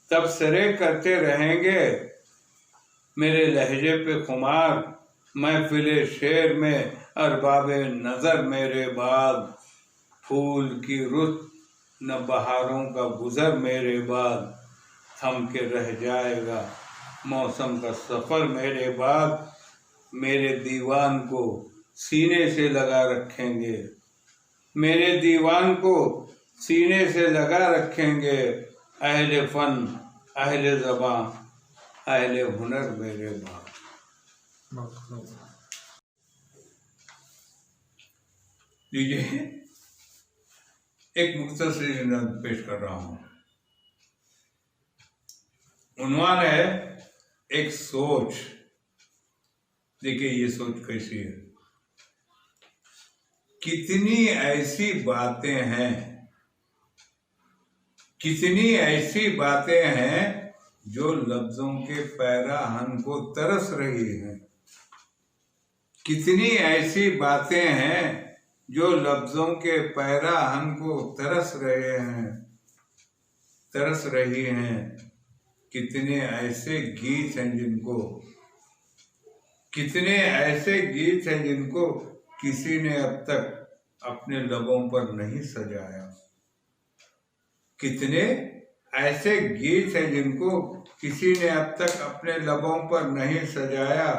तबसरे करते रहेंगे मेरे लहजे पे खुमार, महफिले शेर में अरबाब नजर मेरे बाद। फूल की रुत न बहारों का गुजर मेरे बाद, थम के रह जाएगा मौसम का सफर मेरे बाद, मेरे दीवान को सीने से लगा रखेंगे, मेरे दीवान को सीने से लगा रखेंगे, अहले फन अहले ज़बां अहले हुनर मेरे बाद। लीजिए एक मुख्तसर नज़्म पेश कर रहा हूँ। उन्वान है एक सोच। देखिए ये सोच कैसी है। कितनी ऐसी बातें हैं, कितनी ऐसी बातें हैं जो लफ्जों के पैराहन को तरस रही हैं, कितनी ऐसी बातें हैं जो लफ्जों के पैराहन को तरस रहे हैं, तरस रही हैं। कितने ऐसे गीत हैं जिनको, कितने ऐसे गीत हैं जिनको किसी ने अब तक अपने लबों पर नहीं सजाया, कितने ऐसे गीत हैं जिनको किसी ने अब तक अपने लबों पर नहीं सजाया।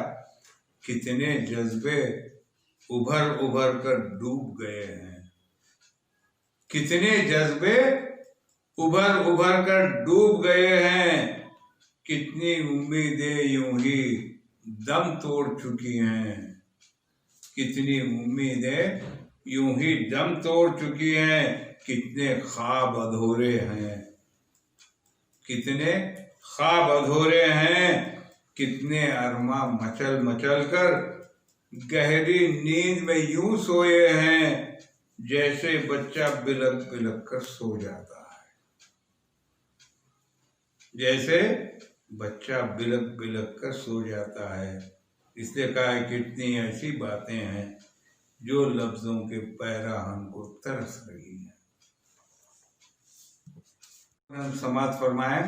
कितने जज्बे उभर उभर कर डूब गए हैं, कितने जज्बे उभर उभर कर डूब गए हैं। कितनी उम्मीदें यूं ही दम तोड़ चुकी हैं, कितनी उम्मीदें यूं ही दम तोड़ चुकी हैं। कितने ख्वाब अधूरे हैं, कितने ख्वाब अधूरे हैं। कितने अरमा मचल मचल कर गहरी नींद में यूं सोए हैं, जैसे बच्चा बिलक बिलक कर सो जाता है, जैसे बच्चा बिलक बिलक कर सो जाता है। इसलिए कहा है कितनी ऐसी बातें हैं जो लफ्जों के पैराहन को तरस रही हैं। समाज फरमाए,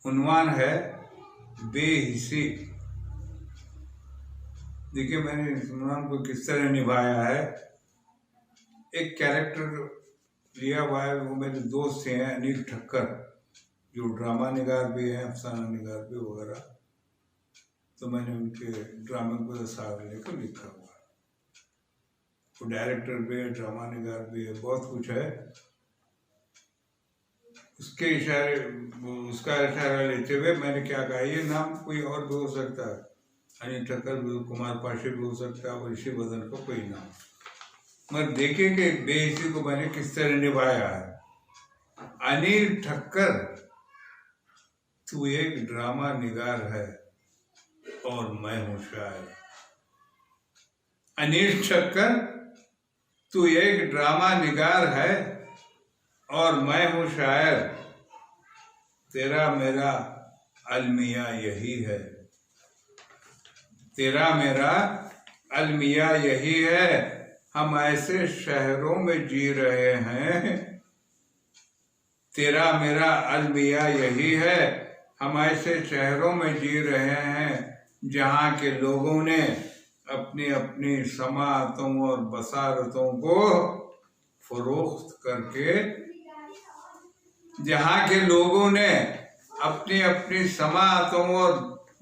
उन्वान है बेहिसी। देखिए मैंने इस उन्वान को किस तरह निभाया है। एक कैरेक्टर लिया हुआ है, वो मेरे दोस्त हैं अनिल ठक्कर, जो ड्रामा निगार भी हैं, अफसाना निगार भी वगैरह। तो मैंने उनके ड्रामे को साथ लेकर लिखा हुआ है। वो डायरेक्टर भी है, ड्रामा निगार भी है, बहुत कुछ है। उसके इशारे, उसका इशारा लेते हुए मैंने क्या कहा, ये नाम कोई और भी हो सकता है, अनिल ठक्कर भी, कुमार पाशे भी हो सकता है, और ऋषि बदन का कोई नाम। मगर देखिए कि बेइज्जती को मैंने किस तरह निभाया है। अनिल ठक्कर, तू एक ड्रामा निगार है और मैं हूं शायर। अनिल ठक्कर, तू एक ड्रामा निगार है और मैं हूं शायर। तेरा मेरा अलमिया यही है, तेरा मेरा अलमिया यही है। हम ऐसे शहरों में जी रहे हैं, तेरा मेरा अलमिया यही है। हम ऐसे शहरों में जी रहे हैं जहाँ के लोगों ने अपनी अपनी समातों और बसारतों को फरोख्त करके, जहाँ के लोगों ने अपनी अपनी समातों और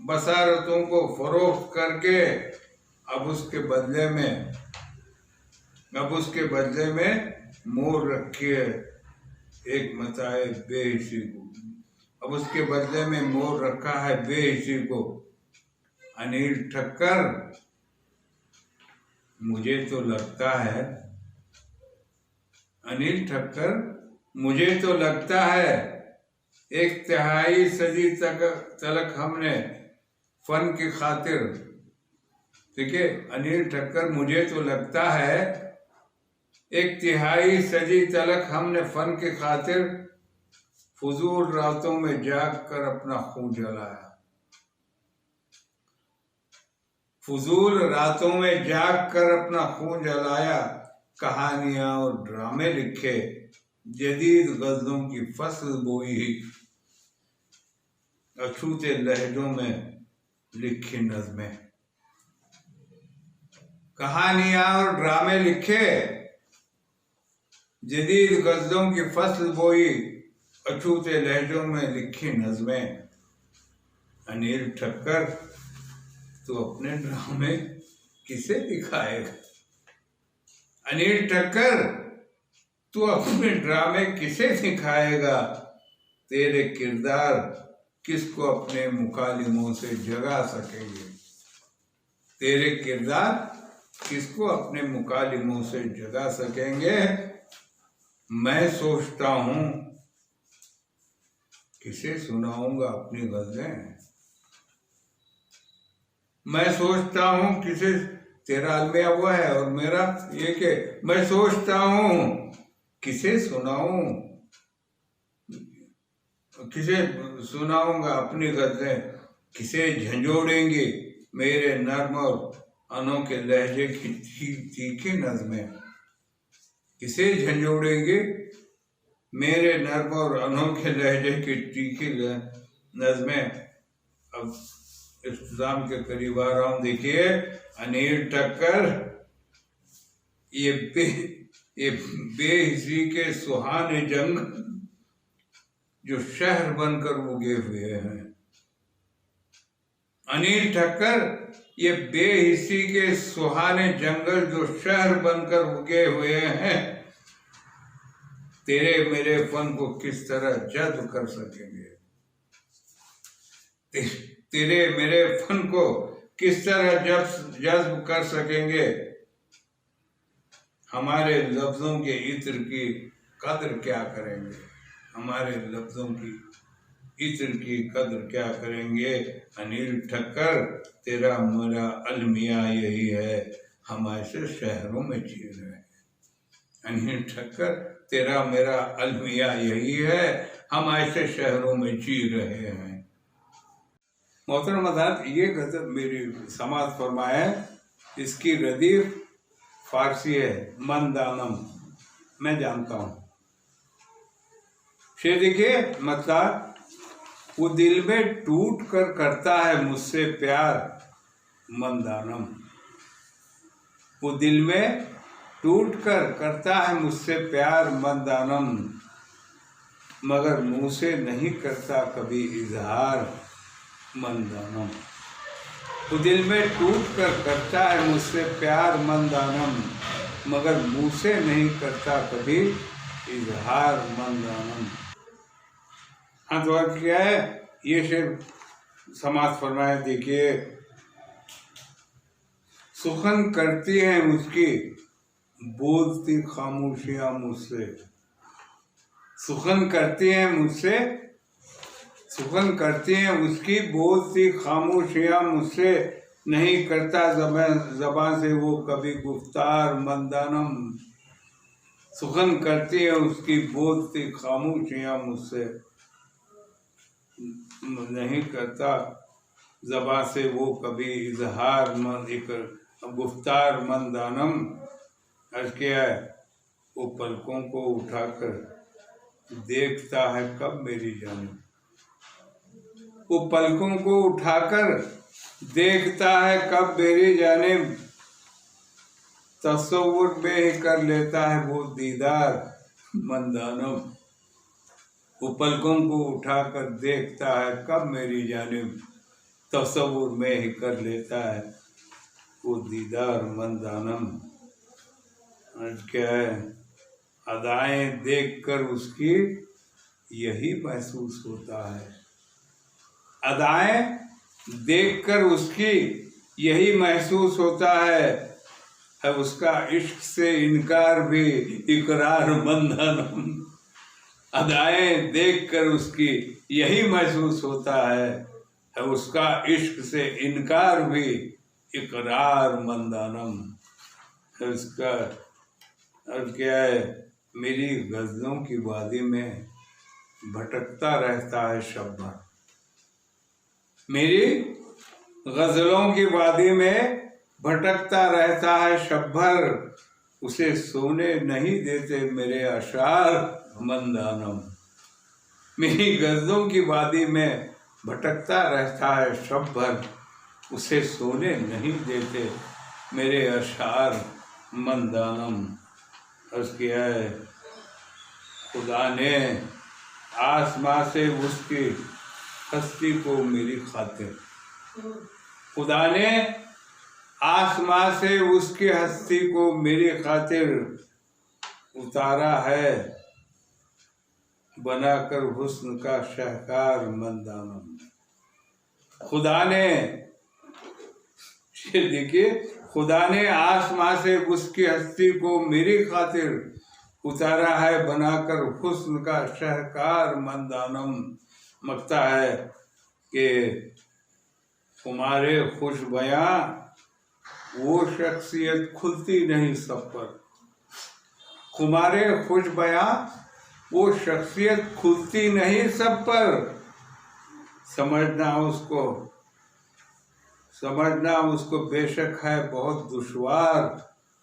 बसारतों को फरोख्त करके अब उसके बदले में मोर रखी है एक मताए बेहिसी को। अब उसके बदले में मोर रखा है बेहिसी को। अनिल ठक्कर, मुझे तो लगता है, अनिल ठक्कर, मुझे तो लगता है एक तिहाई सदी तलक हमने फन की खातिर, ठीक है, अनिल ठक्कर, मुझे तो लगता है एक तिहाई सदी तलक हमने फन की खातिर फजूल रातों में जाग कर अपना खून जलाया। फजूल रातों में जाग कर अपना खून जलाया। कहानियां और ड्रामे लिखे, जदीद गजलों की फसल बोई, अछूते लहजों में लिखी नज़में। कहानियां और ड्रामे लिखे, जदीद गजलों की फसल बोई, अछूते लहजों में लिखी नज़में। अनिल ठक्कर, तो अपने ड्रामे किसे दिखाएगा? अनिल ठक्कर, तू अपने ड्रामे किसे दिखाएगा? तेरे किरदार किसको अपने मुकालिमों से जगा सकेंगे? तेरे किरदार किसको अपने मुकालिमों से जगा सकेंगे? मैं सोचता हूँ किसे सुनाऊंगा अपनी गजलें। मैं सोचता हूँ किसे, तेरा अलमिया हुआ है और मेरा ये के, मैं सोचता हूँ किसे सुनाऊं, किसे सुनाऊंगा अपनी गजलें। किसे झंझोड़ेंगे मेरे नर्म और अनोखे लहजे की तीखी नज़में। किसे झंझोड़ेंगे मेरे नर्म और अनोखे लहजे की तीखी नज़में। अब इख्तिताम के करीब आ रहा हूँ। देखिए अनिल ठक्कर, ये बेहिसी के सुहाने जंग जो शहर बनकर उगे हुए हैं। अनिल ठक्कर, ये बेहिसी के सुहाने जंगल जो शहर बनकर उगे हुए हैं, तेरे मेरे फन को किस तरह जज्ब कर सकेंगे? तेरे मेरे फन को किस तरह जज्ब कर सकेंगे? हमारे लफ्जों के इत्र की कदर क्या करेंगे? हमारे लफ्जों की इत्र की कदर क्या करेंगे? अनिल ठक्कर, तेरा मेरा अलमिया यही है, हम ऐसे शहरों में जी रहे हैं। अनिल ठक्कर, तेरा मेरा अलमिया यही है, हम ऐसे शहरों में जी रहे हैं। मोहतरम हज़रात, ये गज़ल मेरी समाज फरमाया है, इसकी रदीफ फारसी है, मन दानम, मैं जानता हूँ। शेर देखिए, मतलब वो दिल में टूट कर करता है मुझसे प्यार, मन दानम। वो दिल में टूट कर करता है मुझसे प्यार, मन दानम, मगर मुँह से नहीं करता कभी इजहार, मन दानम। वो दिल में टूट कर करता है मुझसे प्यार, मन दानम, मगर मुँह से नहीं करता कभी इजहार, मन दानम। हाँ, तो क्या है ये शेर समाज फरमाए, देखिए, सुखन करती हैं उसकी बोलती खामोशियां मुझसे, सुखन करती हैं मुझसे, सुखन करती हैं उसकी बोलती खामोशियां मुझसे, नहीं करता ज़बान से वो कभी गुफ्तार, मन दानम। सुखन करती है उसकी बोलती खामोशियां मुझसे, नहीं करता ज़बान से वो कभी इजहार, मन एक गुफ्तार, मन दानम। अर्ज किया है, वो पलकों को उठाकर देखता है कब मेरी जानिब, वो पलकों को उठाकर देखता है कब मेरी जानिब, तसव्वुर में ही कर लेता है वो दीदार, मन दानम। वो पलकों को उठाकर देखता है कब मेरी जानिब, तसव्वुर में ही कर लेता है वो दीदार, मन दानम। क्या है, अदाएं देखकर उसकी यही महसूस होता है, अदाएं देखकर उसकी यही महसूस होता है उसका इश्क से इनकार भी इकरार, मन दानम। अदाएं देखकर उसकी यही महसूस होता है उसका इश्क से इनकार भी इकरार, मन दानम। उसका अर्थ क्या है, मेरी गज़लों की वादी में भटकता रहता है शब भर, मेरी गज़लों की वादी में भटकता रहता है शब भर, उसे सोने नहीं देते मेरे अशार, मन दानम। मेरी गज़लों की वादी में भटकता रहता है शब भर, उसे सोने नहीं देते मेरे अशार, मन दानम। अर्ज़ किया है, खुदा ने आसमां से उसकी हस्ती को मेरी खातिर, खुदा ने आसमां से उसकी हस्ती को मेरी खातिर उतारा है, बनाकर हुस्न का शाहकार, मन दानम। खुदा ने, देखिए, खुदा ने आसमां से उसकी हस्ती को मेरी खातिर उतारा है, बनाकर हुस्न का शाहकार, मन दानम। मकता है कि तुम्हारे खुश बयां वो शख्सियत खुलती नहीं सब पर, तुम्हारे खुश बयां वो शख्सियत खुलती नहीं सब पर, समझना उसको बेशक है बहुत दुश्वार,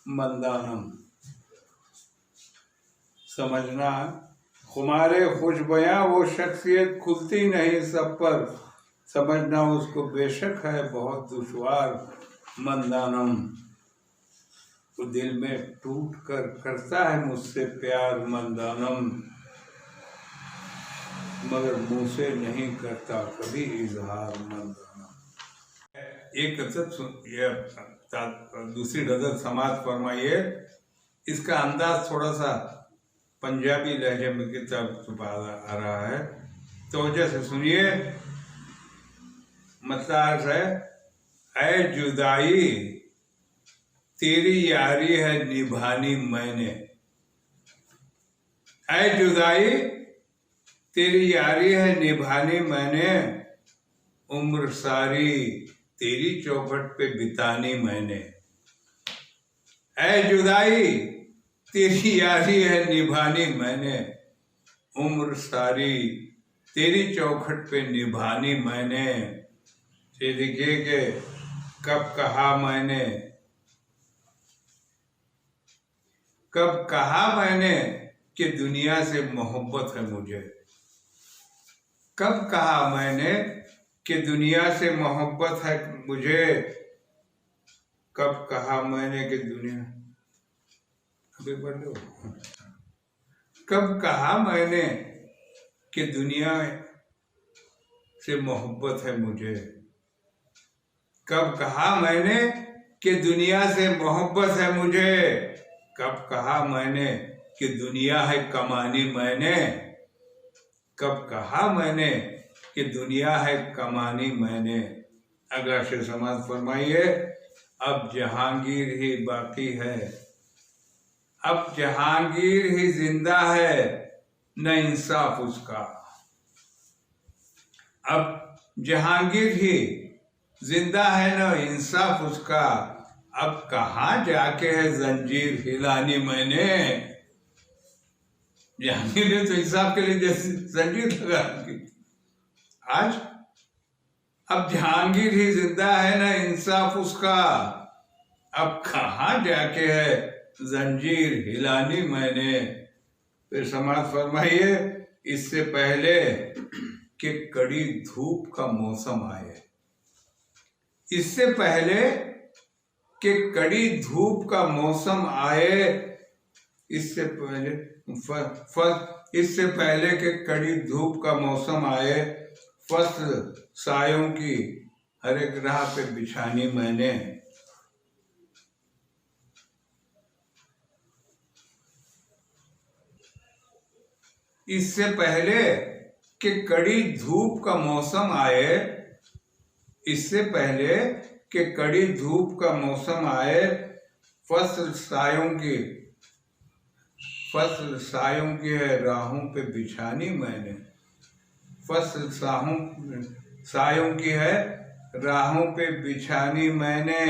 मन दानम। समझना तुम्हारे खुश बयां वो शख्सियत खुलती नहीं सब पर, समझना उसको बेशक है बहुत दुश्वार, मन दानम। वो दिल में टूट कर करता है मुझसे प्यार, मन दानम, मगर मुंह से नहीं करता कभी इजहार मर्दाना। एक ये दूसरी गजल समाज फरमाइए। इसका अंदाज थोड़ा सा पंजाबी लहजे में की तरफ आ रहा है, तो वजह से सुनिए। मतलब है, ऐ जुदाई तेरी यारी है निभानी मैंने, ऐ जुदाई तेरी यारी है निभानी मैंने, उम्र सारी तेरी चौखट पे बितानी मैंने। ऐ जुदाई तेरी यारी है निभानी मैंने, उम्र सारी तेरी चौखट पे निभानी मैंने। ये देखिए कि कब कहा मैंने कि दुनिया से मोहब्बत है मुझे, कब कहा मैंने कि दुनिया से मोहब्बत है मुझे, कब कहा मैंने कि दुनिया, अभी पढ़ लो, कब कहा मैंने कि दुनिया से मोहब्बत है मुझे, कब कहा मैंने कि दुनिया से मोहब्बत है मुझे, कब कहा मैंने कि दुनिया है कमानी मैंने, कब कहा मैंने कि दुनिया है कमानी मैंने। अगला शेर समाज फरमाइए। अब जहांगीर ही बाकी है, अब जहांगीर ही जिंदा है, न इंसाफ उसका, अब जहांगीर ही जिंदा है न इंसाफ उसका, अब कहाँ जाके है जंजीर हिलानी मैंने। जहांगीर ने तो इंसाफ के लिए जैसे जंजीर लगा रखी, आज अब जहांगीर ही जिंदा है न इंसाफ उसका, अब कहाँ जाके है जंजीर हिलानी मैंने। फिर समाज फरमाइए। इससे पहले कि कड़ी धूप का मौसम आए, इससे पहले कि कड़ी धूप का मौसम आए, इससे पहले कि कड़ी धूप का मौसम आए, फसल सायों की हर एक राह पे बिछानी मैंने। इससे पहले कि कड़ी धूप का मौसम आए, इससे पहले कि कड़ी धूप का मौसम आए, फसल सायों की है राहों पे बिछानी मैंने, फसल सायों की है राहों पे बिछानी मैंने।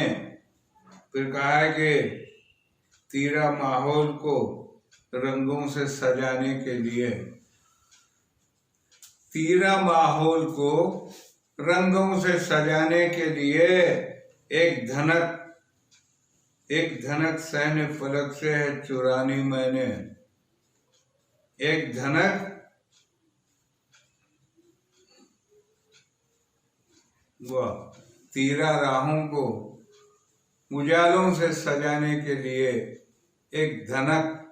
फिर कहा है कि तीरा माहौल को रंगों से सजाने के लिए, तीरा माहौल को रंगों से सजाने के लिए, एक धनक सहने फलक से है चुरानी मैंने, एक धनक वह तीरा राहों को उजालों से सजाने के लिए, एक धनक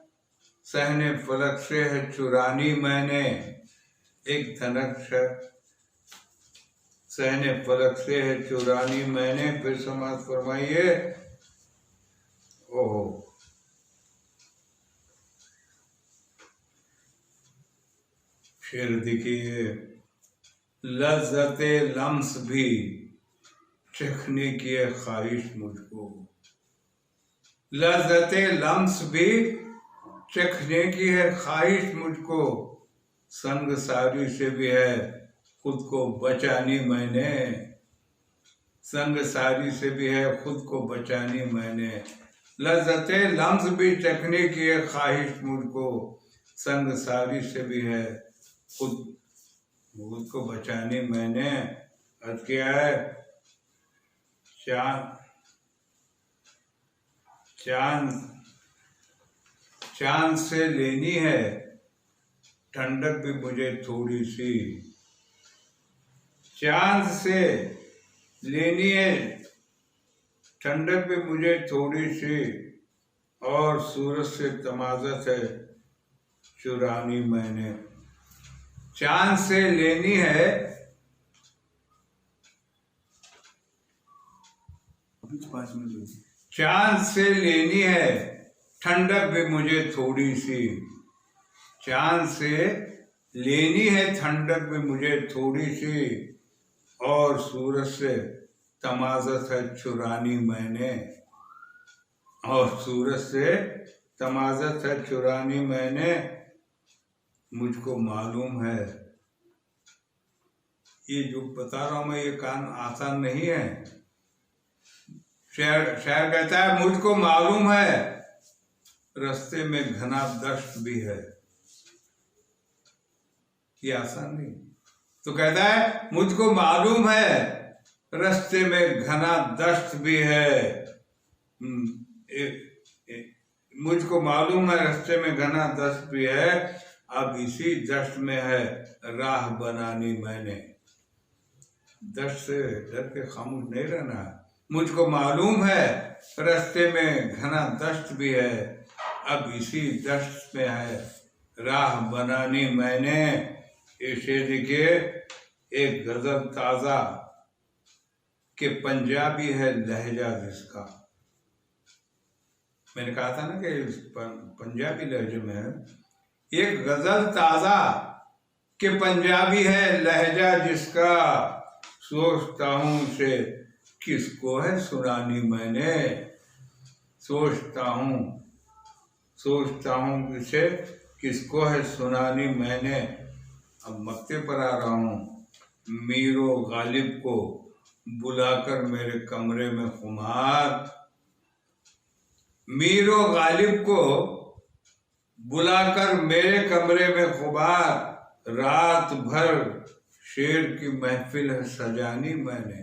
सहने फलक से है चुरानी मैंने, एक धनक सहने फलक से है चुरानी मैंने। फिर समाज फरमाइए। ओहो, शेर देखिए। लज्जते लम्स भी चखने की है ख्वाहिश मुझको, लज्जते लम्स भी चखने की है ख्वाहिश मुझको, संग सारी से भी है खुद को बचानी मैंने, संग सारी से भी है खुद को बचानी मैंने। लज्जते लम्स भी चखने की है ख्वाहिश मुझको, संग सारी से भी है खुद को बचानी मैंने। और क्या है? चांद से लेनी है ठंडक भी मुझे थोड़ी सी, चांद से लेनी है ठंडक भी मुझे थोड़ी सी, और सूरज से तमाज़त है चुरानी मैंने। चांद से लेनी है, चांद से लेनी है ठंडक भी मुझे थोड़ी सी, चांद से लेनी है ठंडक भी मुझे थोड़ी सी, और सूरज से तमाज़त है चुरानी मैंने, और सूरज से तमाज़त है चुरानी मैंने, मुझको मालूम है। ये जो बता रहा हूं मैं, ये काम आसान नहीं है। शायर कहता है मुझको मालूम है रास्ते में घना दश्त भी है। ये आसान नहीं। तो कहता है मुझको मालूम है रास्ते में घना दश्त भी है, मुझको मालूम है रास्ते में घना दश्त भी है, अब इसी दश्त में है राह बनानी मैंने। दश्त से डर के खामोश नहीं रहना। मुझको मालूम है रास्ते में घना दश्त भी है, अब इसी दश्त में है राह बनानी मैंने। इसे देखिए, एक गजल ताजा कि पंजाबी है लहजा जिसका। मैंने कहा था ना कि पंजाबी लहजे में है। एक गजल ताजा कि पंजाबी है लहजा जिसका, सोचता हूँ से किसको है सुनानी मैंने, सोचता हूँ इसे किसको है सुनानी मैंने। अब मक्ते पर आ रहा हूँ। मीरो गालिब को बुलाकर मेरे कमरे में खुमार, मीरो गालिब को बुलाकर मेरे कमरे में खुमार, रात भर शेर की महफिल है सजानी मैंने।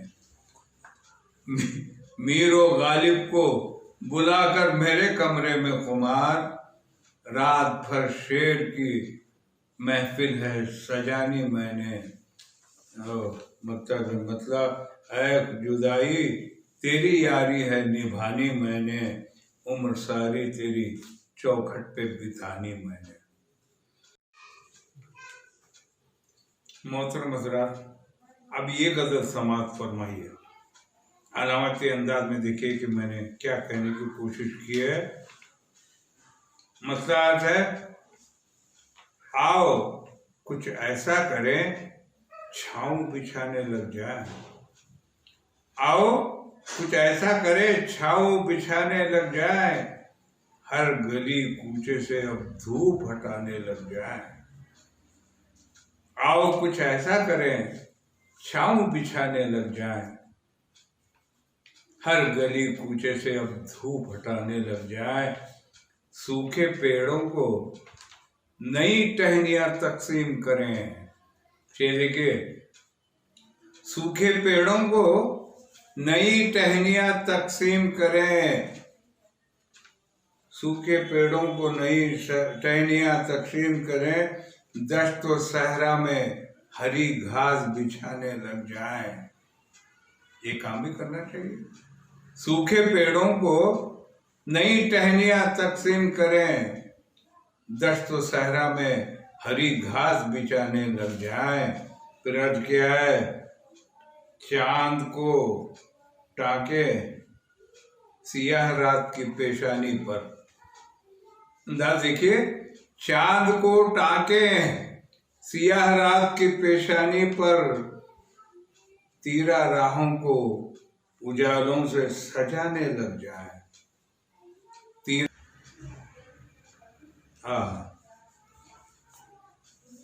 मीरो गालिब को बुलाकर मेरे कमरे में खुमार, रात भर शेर की महफिल है सजानी मैंने। मतलब ऐ जुदाई तेरी यारी है निभानी मैंने, उम्र सारी तेरी चौखट पे बितानी मैंने। मोहतरम हज़रात, अब ये गजल समाप्त फरमाइए। अलामती अंदाज में देखिए कि मैंने क्या कहने की कोशिश की है। मसला है, आओ कुछ ऐसा करें छाँव बिछाने लग जाए, आओ कुछ ऐसा करे छाँव बिछाने लग जाए, हर गली कूचे से अब धूप हटाने लग जाए। आओ कुछ ऐसा करें छाँव बिछाने लग जाए, हर गली कूचे से अब धूप हटाने लग जाए। सूखे पेड़ों को नई टहनियां तकसीम करें। देखिए, सूखे पेड़ों को नई टहनियां तकसीम करें, सूखे पेड़ों को नई टहनियां तकसीम करें, दश्त व सहरा में हरी घास बिछाने लग जाएं। ये काम भी करना चाहिए। सूखे पेड़ों को नई टहनियां तकसीम करें, दश्त व सहरा में हरी घास बिछाने लग जाए। फिर अर्ज क्या है, चांद को टाके सियाह रात की पेशानी पर। अंदाज देखिए, चांद को टाके सियाह रात की पेशानी पर, तीरा राहों को उजालों से सजाने लग जाए।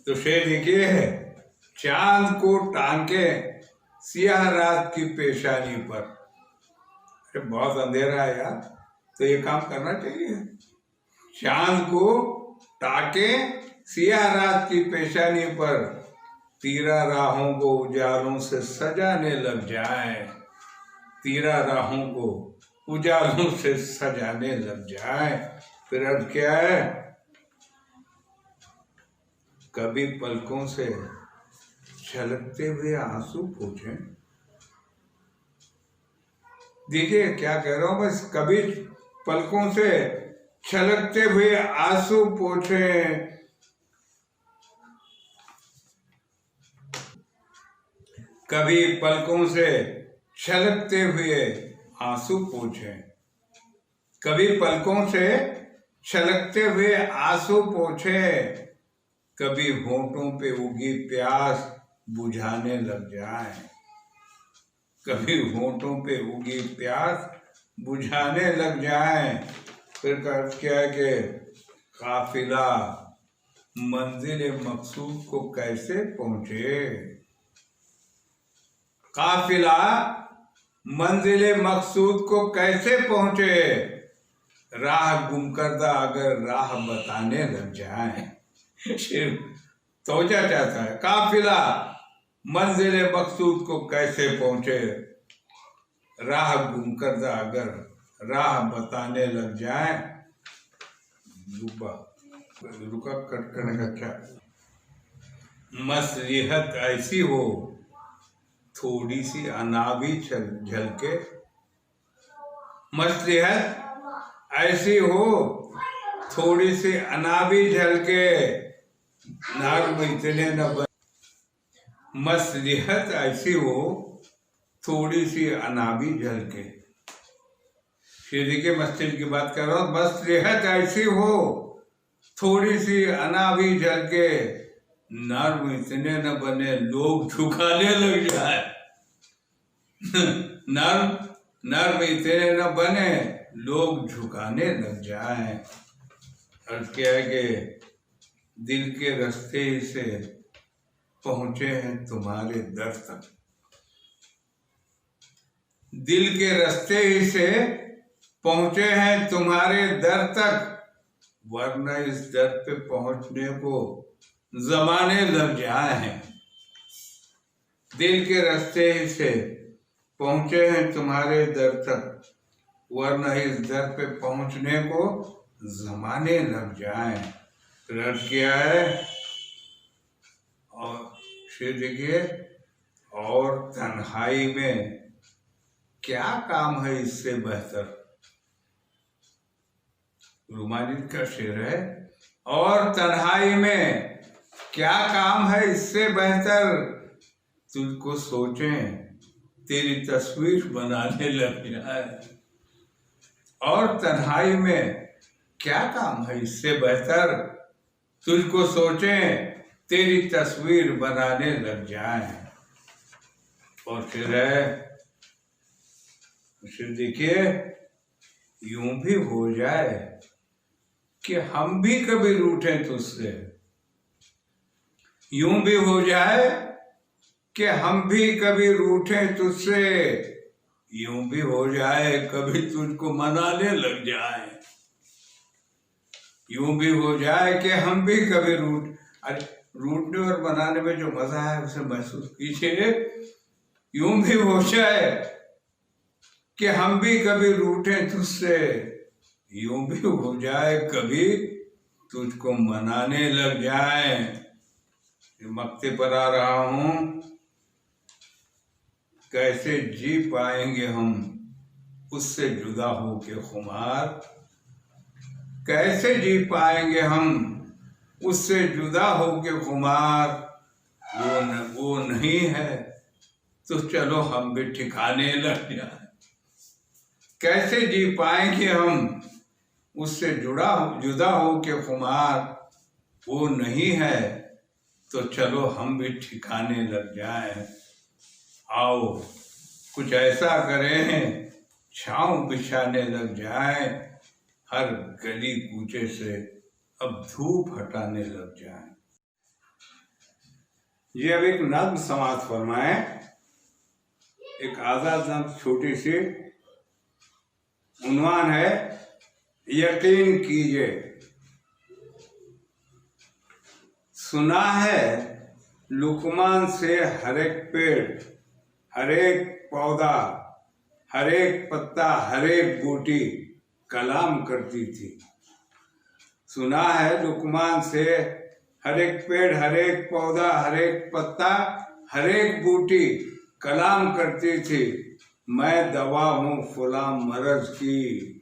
तो शेर देखिए, चांद को टांके सियाह रात की पेशानी पर। अरे बहुत अंधेरा है यार, तो ये काम करना चाहिए। चांद को टाके सियाह रात की पेशानी पर, तीरा राहों को उजालों से सजाने लग जाए, तीरा राहों को उजालों से सजाने लग जाए। फिर अर्थ क्या है, कभी पलकों से छलकते हुए आंसू पोंछे। देखिए क्या कह रहा हूं, बस कभी पलकों से छलकते हुए आंसू पोंछे, कभी पलकों से छलकते हुए आंसू पोंछे, कभी पलकों से छलकते हुए आंसू पोंछे, कभी होठों पे उगी प्यास बुझाने लग जाए, कभी होठों पे उगी प्यास बुझाने लग जाए। फिर क्या है कि काफिला मंजिल मकसूद को कैसे पहुंचे, काफिला मंजिल मकसूद को कैसे पहुंचे, राह गुम करदा अगर राह बताने लग जाए। तोजा चाहता है काफिला मंजिल मकसूद को कैसे पहुंचे, राह गुम करदा अगर राह बताने लग जाए। रुका कट करने का क्या, मसलिहत ऐसी हो थोड़ी सी अनावी झलके, मसलिहत ऐसी हो थोड़ी सी अनावी झलके, नार्म इतने न बन, मसलिहत ऐसी हो थोड़ी सी अनावी झलके। देखिए मस्जिद की बात कर रहा हूँ, मसलिहत ऐसी हो थोड़ी सी अनावी झलके, नर्म इतने न बने लोग झुकाने लग जाए। नर्म इतने न बने लोग झुकाने लग जाए। अर्थ क्या है कि दिल के रास्ते से पहुंचे हैं तुम्हारे दर तक, दिल के रास्ते ही से पहुंचे हैं तुम्हारे दर तक, वरना इस दर पे पहुंचने को जमाने लग जाए हैं। दिल के रास्ते ही से पहुंचे हैं तुम्हारे दर तक, वरना इस दर पे पहुंचने को जमाने लग जाए। अर्थ क्या है, और फिर देखिए, और तन्हाई में क्या काम है इससे बेहतर, रुमानित का शेर है, और तन्हाई में क्या काम है इससे बेहतर, तुझको सोचें तेरी तस्वीर बनाने लग जाए। और तन्हाई में क्या काम है इससे बेहतर, तुझको सोचें तेरी तस्वीर बनाने लग जाए। और फिर देखिए, यूं भी हो जाए कि हम भी कभी रूठे तुझसे, यूं भी हो जाए कि हम भी कभी रूठे तुझसे, यूं भी हो जाए कभी तुझको मनाने लग जाए, यूं भी हो जाए कि हम भी कभी अरे रूठने और मनाने में जो मजा है उसे महसूस कीजिए। यूं भी हो जाए कि हम भी कभी रूठे तुझसे, यूं भी हो जाए कभी तुझको मनाने लग जाए। मक्ते पर आ रहा हूं, कैसे जी पाएंगे हम उससे जुदा हो के खुमार, कैसे जी पाएंगे हम उससे जुदा हो के खुमार, वो नहीं है तो चलो हम भी ठिकाने लग जाए। कैसे जी पाएंगे हम उससे जुदा हो के खुमार, वो नहीं है तो चलो हम भी ठिकाने लग जाएं। आओ कुछ ऐसा करें छांव बिछाने लग जाएं, हर गली कूचे से अब धूप हटाने लग जाएं। ये अब एक नज्म समाज फरमाए, एक आजाद नज्म छोटी सी, उन्वान है यकीन कीजिए। सुना है लुकमान से हर एक पेड़, हर एक पौधा, हर एक पत्ता, हर एक बूटी कलाम करती थी। सुना है लुकमान से हर एक पेड़, हर एक पौधा, हर एक पत्ता, हर एक बूटी कलाम करती थी, मैं दवा हूँ फला मरज की।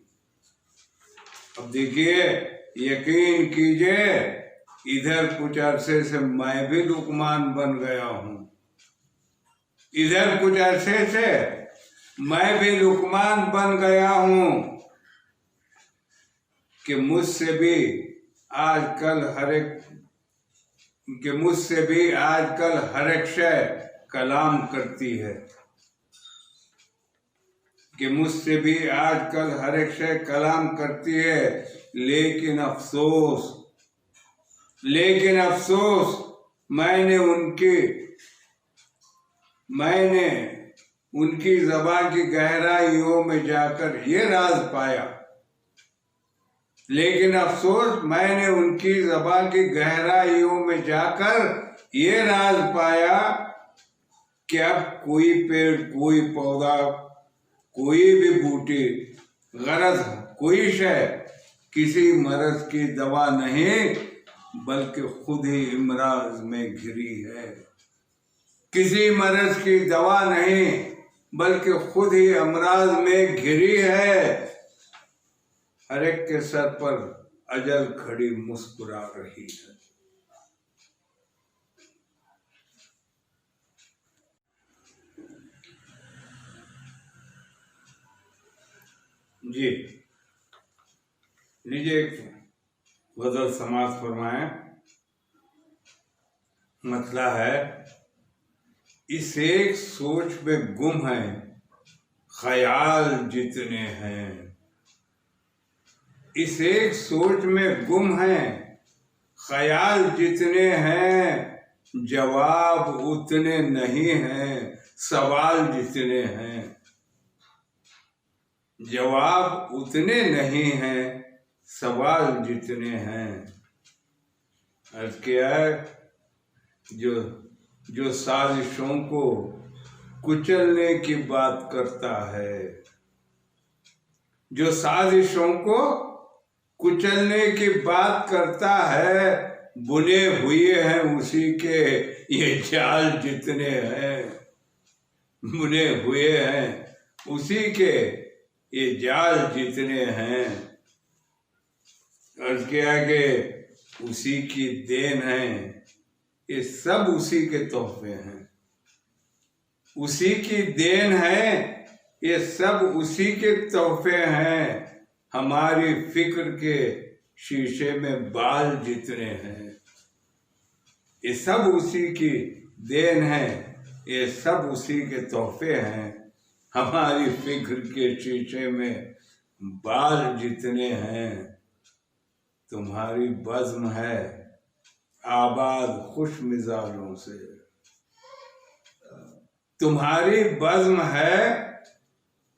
अब देखिए, यकीन कीजिए, इधर कुछ अरसे से मैं भी लुकमान बन गया हूँ, इधर कुछ अरसे से मैं भी लुकमान बन गया हूं कि मुझसे भी आजकल हर एक शय कलाम करती है, कि मुझसे भी आजकल हर एक शय कलाम करती है। लेकिन अफसोस मैंने उनकी ज़बान की गहराइयों में जाकर ये राज पाया। लेकिन अफसोस मैंने उनकी ज़बान की गहराइयों में जाकर ये राज पाया कि अब कोई पेड़, कोई पौधा, कोई भी बूटी, गरज कोई शय किसी मर्ज की दवा नहीं, बल्कि खुद ही इमराज में घिरी है। किसी मर्ज की दवा नहीं, बल्कि खुद ही अमराज में घिरी है। हर एक के सर पर अजल खड़ी मुस्कुरा रही है। जी लीजिए, एक गजल समाज फरमाए। मतला है, इस एक सोच में गुम है ख्याल जितने हैं। इस एक सोच में गुम है ख्याल जितने हैं, जवाब उतने नहीं हैं सवाल जितने हैं। जवाब उतने नहीं हैं सवाल जितने हैं। अर्ज किया है, जो साजिशों को कुचलने की बात करता है, जो साजिशों को कुचलने की बात करता है, बुने हुए हैं उसी के ये जाल जितने हैं। बुने हुए हैं उसी के ये जाल जितने हैं। अर्ज किया कि उसी की देन है, ये सब उसी के तोहफे हैं। उसी की देन है, ये सब उसी के तोहफे हैं। हमारी फिक्र के शीशे में बाल जितने हैं, ये सब उसी की देन है, ये सब उसी के तोहफे हैं। हमारी फिक्र के शीशे में बाल जितने हैं। तुम्हारी बज़्म है आबाद खुश मिजाजों से, तुम्हारी बज़्म है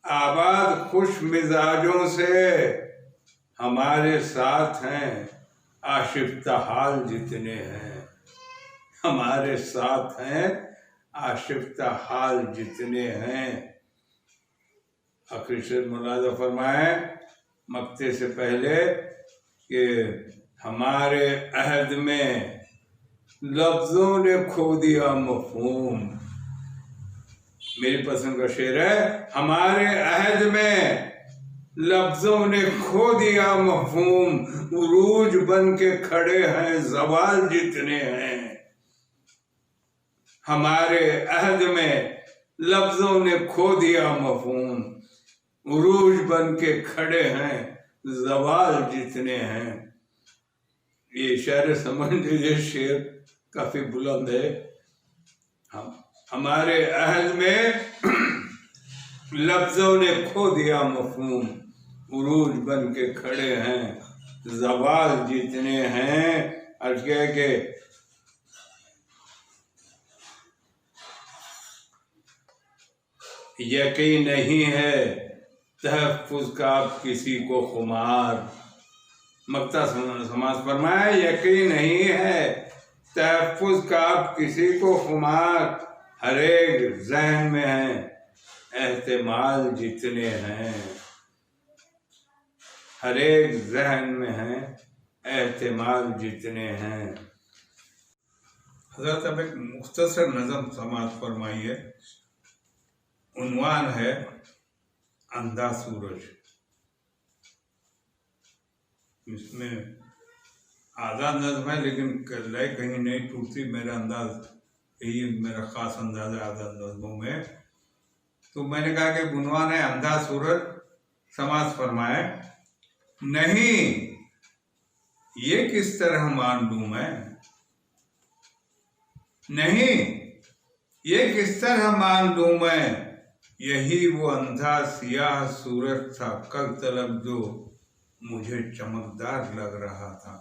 आबाद खुश मिजाजों से। हमारे साथ हैं आशिफ्ता हाल जितने हैं। हमारे साथ हैं आशिफ्ता हाल जितने हैं। आखिरी शेर मुलाजा फरमाए मक्ते से पहले कि हमारे अहद में लफ्जों ने खो दिया मफहूम। मेरी पसंद का शेर है, हमारे अहद में लफ्जों ने खो दिया मफहूम। उरूज बन के खड़े हैं ज़वाल जितने हैं। हमारे अहद में लफ्जों ने खो दिया मफहूम। उरूज बन के खड़े हैं ज़वाल जितने हैं। ये शेर समझ लीजिए, शेर काफी बुलंद है। हमारे अहद में लफ्जों ने खो दिया मफहूम। उरूज बन के खड़े हैं ज़वाल जितने हैं। अर्ज कह के यकीन नहीं है तहफ़्फ़ुज़ का आप किसी को खुमार। मक्ता समाज फरमाया, यकीन नहीं है तहफ़्फ़ुज़ का आप किसी को खुमार। हर एक ज़हन में है एहतिमाल जितने हैं। हर एक ज़हन में है एहतिमाल जितने हैं। हज़रत अब एक मुख्तसर नज़म समाअत फरमाइए। उन्वान है अंधा सूरज। इसमें आधा नज़्म है, लेकिन लय कहीं नहीं टूटती, मेरा अंदाज यही मेरा खास अंदाजा आता नज़्मों में। तो मैंने कहा कि बुनवान है अंधा सूरज, समाज फरमाए नहीं ये किस तरह मान लूं मैं, नहीं ये किस तरह मान लूं मैं, यही वो अंधा सियाह सूरज था कल तलब जो मुझे चमकदार लग रहा था।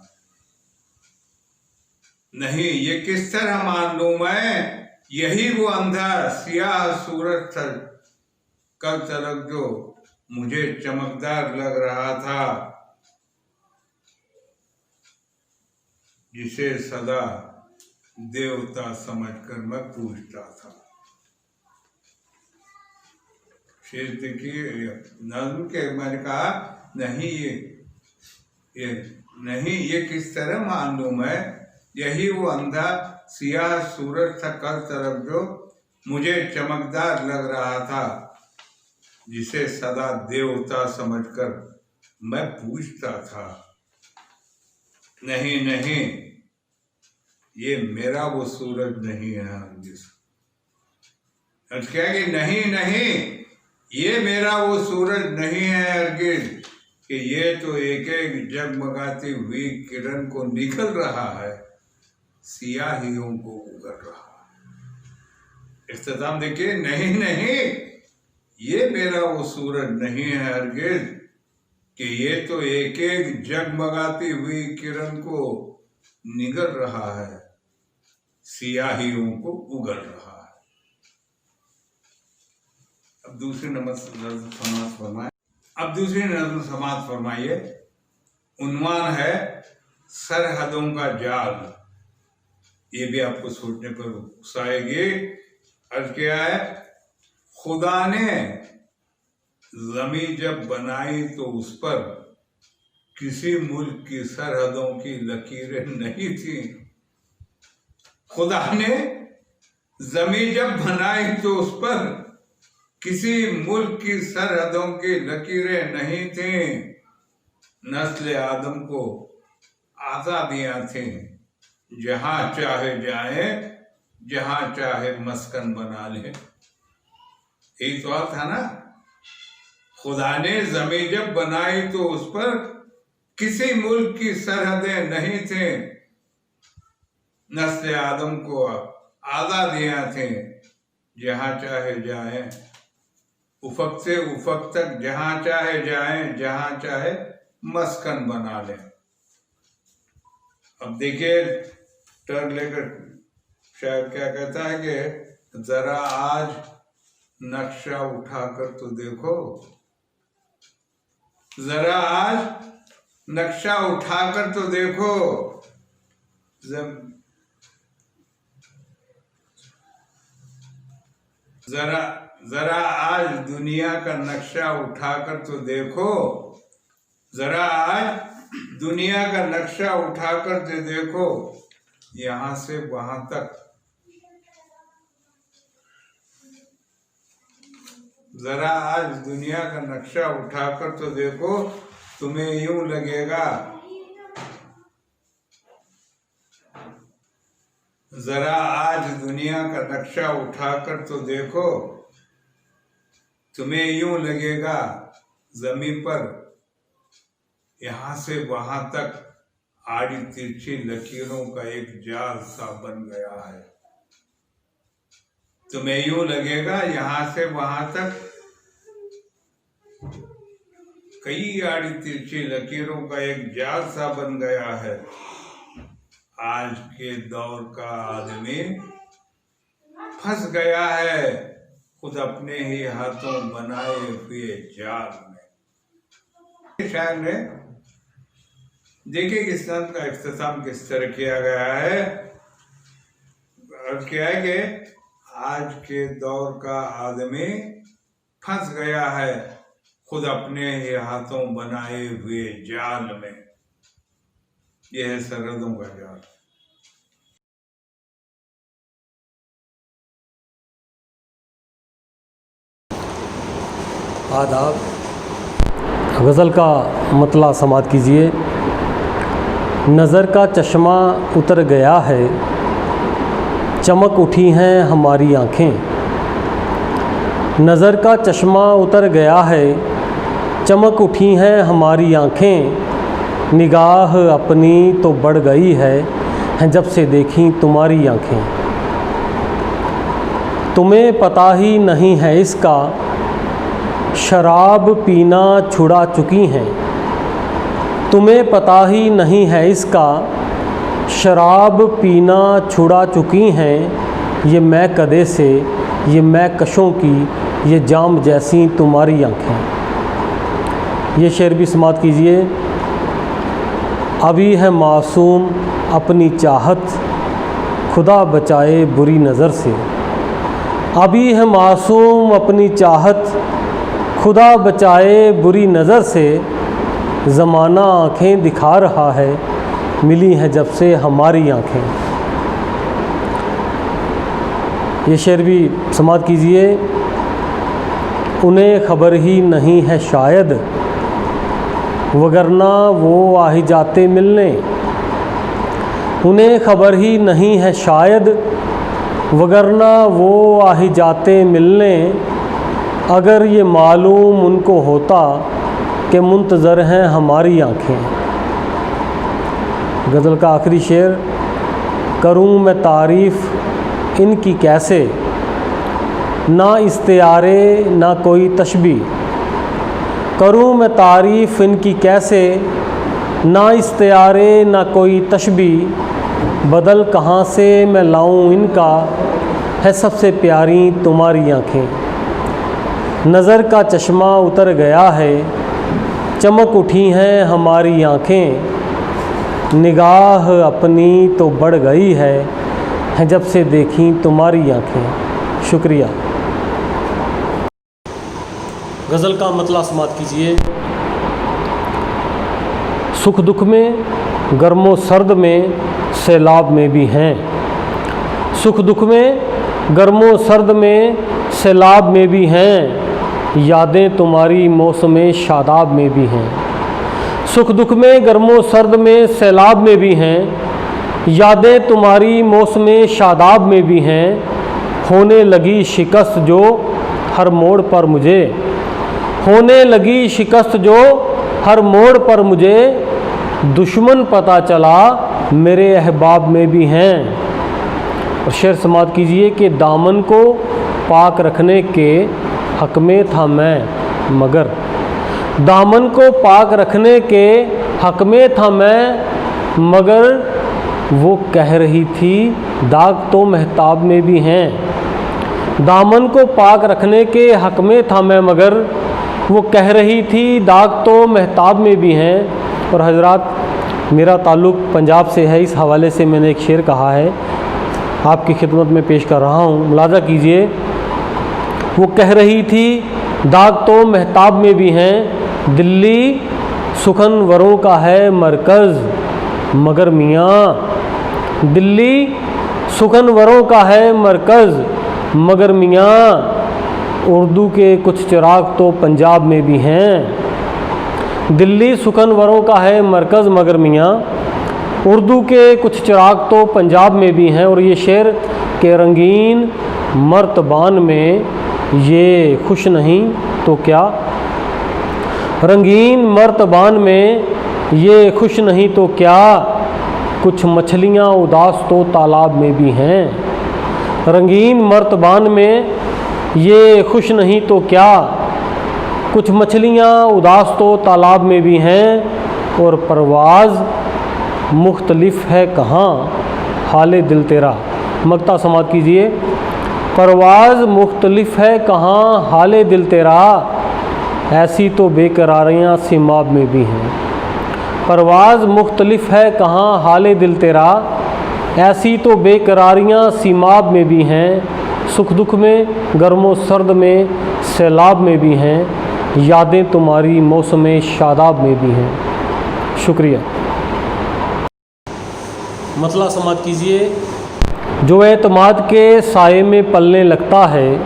नहीं ये किस तरह मान लूं मैं, यही वो अंधा सियाह सूरज था कल तलब जो मुझे चमकदार लग रहा था, जिसे सदा देवता समझकर मैं पूछता था। शेर देखिए नज़्म के मैंने कहा नहीं ये नहीं ये किस तरह मान लूं मैं, यही वो अंधा सियाह सूरज था कल तरफ जो मुझे चमकदार लग रहा था, जिसे सदा देवता समझकर मैं पूछता था। नहीं नहीं ये मेरा वो सूरज नहीं है हरगिज़। क्या कि नहीं नहीं ये मेरा वो सूरज नहीं है हरगिज़, कि ये तो एक एक जगमगाती हुई किरण को निकल रहा है, सियाहियों को उगल रहा है। इख्तिताम देखिए, नहीं नहीं ये मेरा वो सूरज नहीं है हरगिज़, कि ये तो एक एक जगमगाती हुई किरण को निगल रहा है, सियाहियों को उगल रहा है। अब दूसरी नज़्म समाज फरमाए, अब दूसरी नज़्म समाज फरमाइए। उन्वान है सरहदों का जाल। ये भी आपको सोचने पर उकसाएगी। अर्ज क्या है, खुदा ने ज़मीं जब बनाई तो उस पर किसी मुल्क की सरहदों की लकीरें नहीं थी। खुदा ने ज़मीं जब बनाई तो उस पर किसी मुल्क की सरहदों की लकीरें नहीं थीं। नस्ल आदम को आज़ादियाँ थीं, जहाँ चाहे जाए, जहाँ चाहे मस्कन बना ले। यही तो था ना, खुदा ने ज़मीं जब बनाई तो उस पर किसी मुल्क की सरहदें नहीं थे। नस्ल आदम को आज़ादियाँ थीं, जहाँ चाहे जाए, उफक से उफक तक जहाँ चाहे जाएं, जहाँ चाहे मस्कन बना लें। अब देखिए टर्न लेकर शायद क्या कहता है कि जरा आज नक्शा उठाकर तो देखो, जरा आज नक्शा उठाकर तो देखो, जरा आज दुनिया का नक्शा उठाकर तो देखो, जरा आज दुनिया का नक्शा उठाकर तो देखो, यहाँ से वहां तक, जरा आज दुनिया का नक्शा उठाकर तो देखो, तुम्हें यूं लगेगा, जरा आज दुनिया का नक्शा उठाकर तो देखो, तुम्हें यूं लगेगा जमीन पर यहाँ से वहां तक आड़ी तिरछी लकीरों का एक जाल सा बन गया है। तुम्हें यूं लगेगा यहाँ से वहां तक कई आड़ी तिरछी लकीरों का एक जाल सा बन गया है। आज के दौर का आदमी फंस गया है खुद अपने ही हाथों बनाए हुए जाल में। शायर ने देखिए इस नज़्म का इख्तिताम किस तरह किया गया है। अर्ज क्या है कि आज के दौर का आदमी फंस गया है खुद अपने ही हाथों बनाए हुए जाल में। यह है सरहदों का जाल। आदाब। गज़ल का मतला समात कीजिए। नज़र का चश्मा उतर गया है, चमक उठी हैं हमारी आँखें। नज़र का चश्मा उतर गया है, चमक उठी हैं हमारी आँखें। निगाह अपनी तो बढ़ गई है जब से देखी तुम्हारी आँखें। तुम्हें पता ही नहीं है इसका, शराब पीना छुड़ा चुकी हैं। तुम्हें पता ही नहीं है इसका, शराब पीना छुड़ा चुकी हैं। ये मैं कदे से, ये मैं कशों की, ये जाम जैसी तुम्हारी आँखें। ये शेर भी समात कीजिए। अभी है मासूम अपनी चाहत, खुदा बचाए बुरी नज़र से। अभी है मासूम अपनी चाहत, खुदा बचाए बुरी नज़र से। ज़माना आँखें दिखा रहा है, मिली हैं जब से हमारी आँखें। ये शेर भी समात कीजिए। उन्हें ख़बर ही नहीं है शायद, वगरना वो आ ही जाते मिलने। उन्हें ख़बर ही नहीं है शायद, वगरना वो आ ही जाते मिलने। अगर ये मालूम उनको होता कि मुंतज़र हैं हमारी आँखें। गज़ल का आखिरी शेर। करूँ मैं तारीफ़ इनकी कैसे, ना इस्तियारे ना कोई तशबीह। करूँ मैं तारीफ़ इनकी कैसे, ना इस्तियारे ना कोई तशबीह। बदल कहाँ से मैं लाऊं इनका, है सबसे प्यारी तुम्हारी आँखें। नज़र का चश्मा उतर गया है, चमक उठी हैं हमारी आँखें। निगाह अपनी तो बढ़ गई है जब से देखी तुम्हारी आँखें। शुक्रिया। गज़ल का मतला समात कीजिए। सुख दुख में, गर्मो सर्द में, सैलाब में भी हैं। सुख दुख में, गर्मो सर्द में, सैलाब में भी हैं। यादें तुम्हारी मौसम शादाब में भी हैं। सुख दुख में, गर्मो सर्द में, सैलाब में भी हैं। यादें तुम्हारी मौसम शादाब में भी हैं। होने लगी शिकस्त जो हर मोड़ पर मुझे, होने लगी शिकस्त जो हर मोड़ पर मुझे। दुश्मन पता चला मेरे अहबाब में भी हैं। और शेर समात कीजिए कि दामन को पाक रखने के हक में था मैं, मगर दामन को पाक रखने के हक में था मैं, मगर वो कह रही थी दाग तो महताब में भी हैं। दामन को पाक रखने के हक में था मैं, मगर वो कह रही थी दाग तो महताब में भी हैं। और हजरात, मेरा ताल्लुक़ पंजाब से है, इस हवाले से मैंने एक शेर कहा है, आपकी खिदमत में पेश कर रहा हूँ। मुलाजा कीजिए। वो कह रही थी दाग तो महताब में भी हैं। दिल्ली सुखनवरों का है मरकज़, मगर मियाँ। दिल्ली सुखनवरों का है मरकज़, मगर मियाँ। उर्दू के कुछ चिराग तो पंजाब में भी हैं। दिल्ली सुखनवरों का है मरकज़, मगर मियाँ। उर्दू के कुछ चिराग तो पंजाब में भी हैं। और ये शेर के रंगीन मर्तबान में ये खुश नहीं तो क्या, रंगीन मर्तबान में ये खुश नहीं तो क्या। कुछ मछलियाँ उदास तो तालाब में भी हैं। रंगीन मर्तबान में ये खुश नहीं तो क्या। कुछ मछलियाँ उदास तो तालाब में भी हैं। और परवाज़ मुख्तलिफ है कहाँ, हाले दिल तेरा। मक्ता समात कीजिए। परवाज़ मुख्तलिफ है कहाँ, हाले दिल तेरा। ऐसी तो बेकरारियाँ सिमाब में भी हैं। परवाज़ मुख्तलिफ है कहाँ, हाले दिल तेरा। ऐसी तो बेकरारियाँ सिमाब में भी हैं। सुख दुख में, गर्मो सर्द में, सैलाब में भी हैं। यादें तुम्हारी मौसम शादाब में भी हैं। शुक्रिया। मतला समात कीजिए। जो एतमाद के साए में पलने लगता है,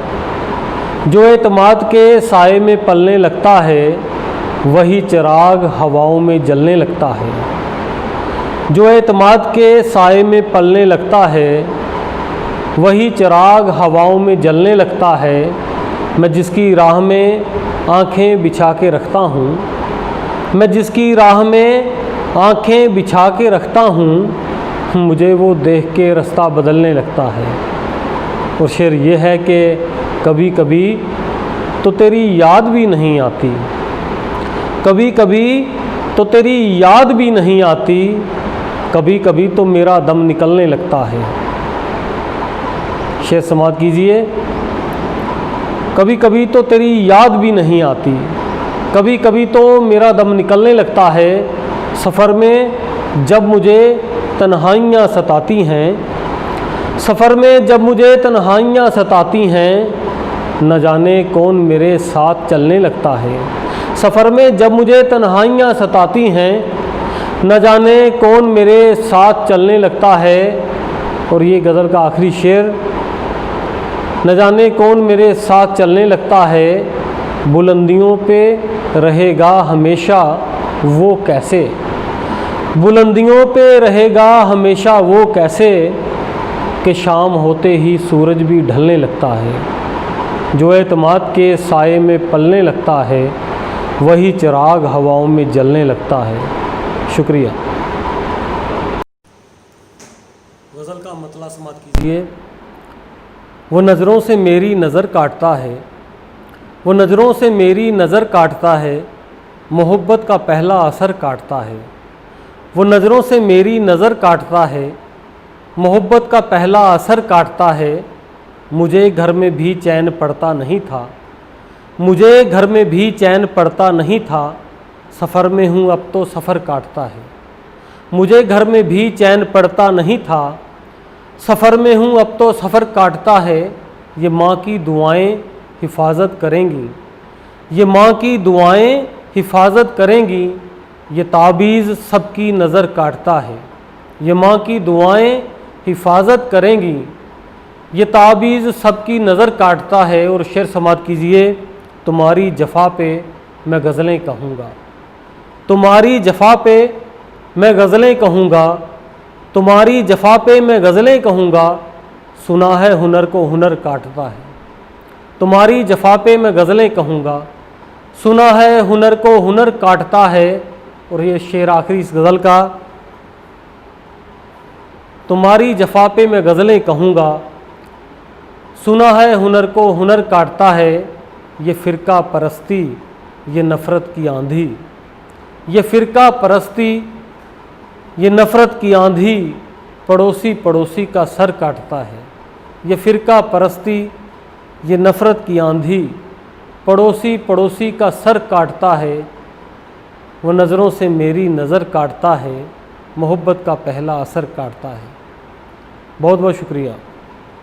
जो एतमाद के साए में पलने लगता है, वही चिराग हवाओं में जलने लगता है। जो एतमाद के साए में पलने लगता है, वही चिराग हवाओं में जलने लगता है। मैं जिसकी राह में आँखें बिछा के रखता हूँ, मैं जिसकी राह में आँखें बिछा के रखता हूँ, मुझे वो देख के रास्ता बदलने लगता है। और शेर ये है कि कभी कभी तो तेरी याद भी नहीं आती, कभी कभी तो तेरी याद भी नहीं आती, कभी कभी तो मेरा दम निकलने लगता है। शेर समाप्त कीजिए। कभी कभी तो तेरी याद भी नहीं आती, कभी कभी तो मेरा दम निकलने लगता है। सफ़र में जब मुझे तन्हाइयाँ सताती हैं, सफ़र में जब मुझे तन्हाइयाँ सताती हैं, न जाने कौन मेरे साथ चलने लगता है। सफ़र में जब मुझे तन्हाइयाँ सताती हैं, न जाने कौन मेरे साथ चलने लगता है। और ये गज़ल का आखिरी शेर, न जाने कौन मेरे साथ चलने लगता है, बुलंदियों पे रहेगा हमेशा वो कैसे, बुलंदियों पे रहेगा हमेशा वो कैसे, कि शाम होते ही सूरज भी ढलने लगता है। जो एतमाद के साए में पलने लगता है, वही चिराग हवाओं में जलने लगता है। शुक्रिया। गज़ल का मतलब समाप्त कीजिए। वो नज़रों से मेरी नज़र काटता है, वो नज़रों से मेरी नज़र काटता है, मोहब्बत का पहला असर काटता है। वो नज़रों से मेरी नज़र काटता है, मोहब्बत का पहला असर काटता है। मुझे घर में भी चैन पड़ता नहीं था, मुझे घर में भी चैन पड़ता नहीं था, सफ़र में हूँ अब तो सफ़र काटता है। मुझे घर में भी चैन पड़ता नहीं था, सफ़र में हूँ अब तो सफ़र काटता है। ये माँ की दुआएं हिफाजत करेंगी, ये माँ की दुआएं हिफाजत करेंगी, ये ताबीज़ सबकी नज़र काटता है। ये माँ की दुआएं हिफाजत करेंगी, ये ताबीज़ सबकी नज़र काटता है। और शेर समाप्त कीजिए। तुम्हारी जफ़ा पे मैं गज़लें कहूँगा, तुम्हारी जफ़ा पे मैं गज़लें कहूँगा, तुम्हारी जफ़ा पे मैं गज़लें कहूँगा, सुना है हुनर को हुनर काटता है। तुम्हारी जफ़ा पे मैं गज़लें कहूँगा, सुना है हुनर को हुनर काटता है। और ये शेर आखिरी इस गज़ल का, तुम्हारी जफ़ा पे मैं गज़लें कहूँगा, सुना है हुनर को हुनर काटता है। ये फ़िरका परस्ती, ये नफ़रत की आंधी, ये फ़िरका परस्ती, ये नफ़रत की आंधी, पड़ोसी पड़ोसी का सर काटता है। ये फ़िरका परस्ती, ये नफ़रत की आंधी, पड़ोसी पड़ोसी का सर काटता है। वो नज़रों से मेरी नज़र काटता है, मोहब्बत का पहला असर काटता है। बहुत बहुत शुक्रिया,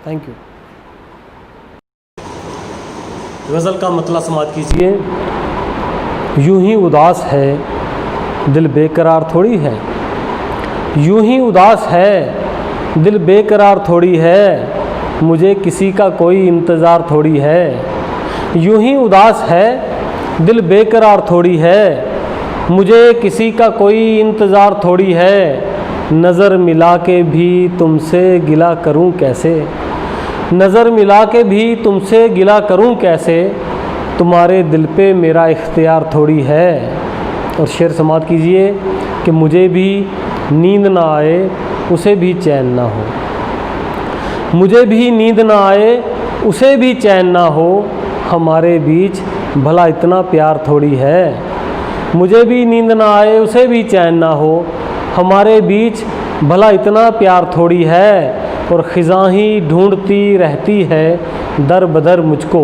थैंक यू। गज़ल का मतलब समाप्त कीजिए। यूं ही उदास है दिल बेकरार थोड़ी है, यूं ही उदास है दिल बेकरार थोड़ी है, मुझे किसी का कोई इंतज़ार थोड़ी है। यूं ही उदास है दिल बेकरार थोड़ी है, मुझे किसी का कोई इंतज़ार थोड़ी है। नज़र मिला के भी तुमसे गिला करूं कैसे, नज़र मिला के भी तुमसे गिला करूं कैसे, तुम्हारे दिल पे मेरा इख्तियार थोड़ी है। और शेर समाप्त कीजिए कि मुझे भी नींद ना आए उसे भी चैन ना हो, मुझे भी नींद ना आए उसे भी चैन ना हो, हमारे बीच भला इतना प्यार थोड़ी है। मुझे भी नींद ना आए उसे भी चैन ना हो, हमारे बीच भला इतना प्यार थोड़ी है। और ख़िज़ां ही ढूंढती रहती है दर बदर मुझको,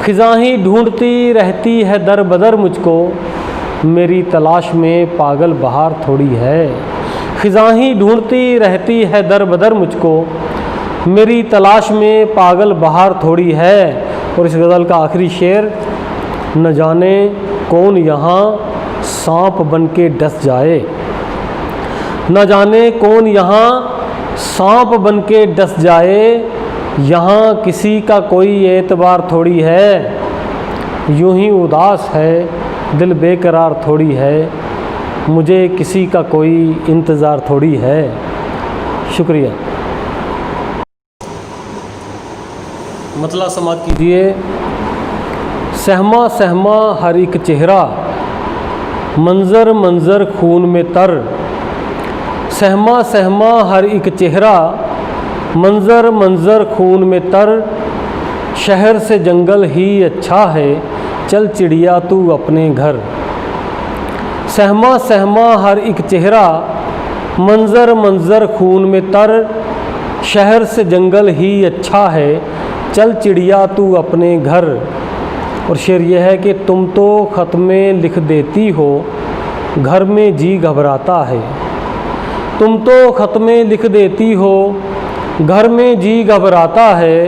ख़िज़ां ही ढूंढती रहती है दर बदर मुझको, मेरी तलाश में पागल बहार थोड़ी है। ख़िज़ां ही ढूंढती रहती है दर बदर मुझको, मेरी तलाश में पागल बहार थोड़ी है। और इस गज़ल का आखिरी शेर, न जाने कौन यहाँ सांप बन के डस जाए, न जाने कौन यहाँ सांप बन के डस जाए, यहाँ किसी का कोई एतबार थोड़ी है। यूं ही उदास है दिल बेकरार थोड़ी है, मुझे किसी का कोई इंतज़ार थोड़ी है। शुक्रिया। मतला समाप्त कीजिए। सहमा सहमा हर एक चेहरा, मंजर मंजर खून में तर। सहमा सहमा हर एक चेहरा, मंजर मंजर खून में तर। शहर से जंगल ही अच्छा है, चल चिड़िया तू अपने घर। सहमा सहमा हर एक चेहरा, मंजर मंजर खून में तर। शहर से जंगल ही अच्छा है, चल चिड़िया तू अपने घर। और शेर यह है कि तुम तो ख़त में लिख देती हो, घर में जी घबराता है। तुम तो ख़त में लिख देती हो, घर में जी घबराता है।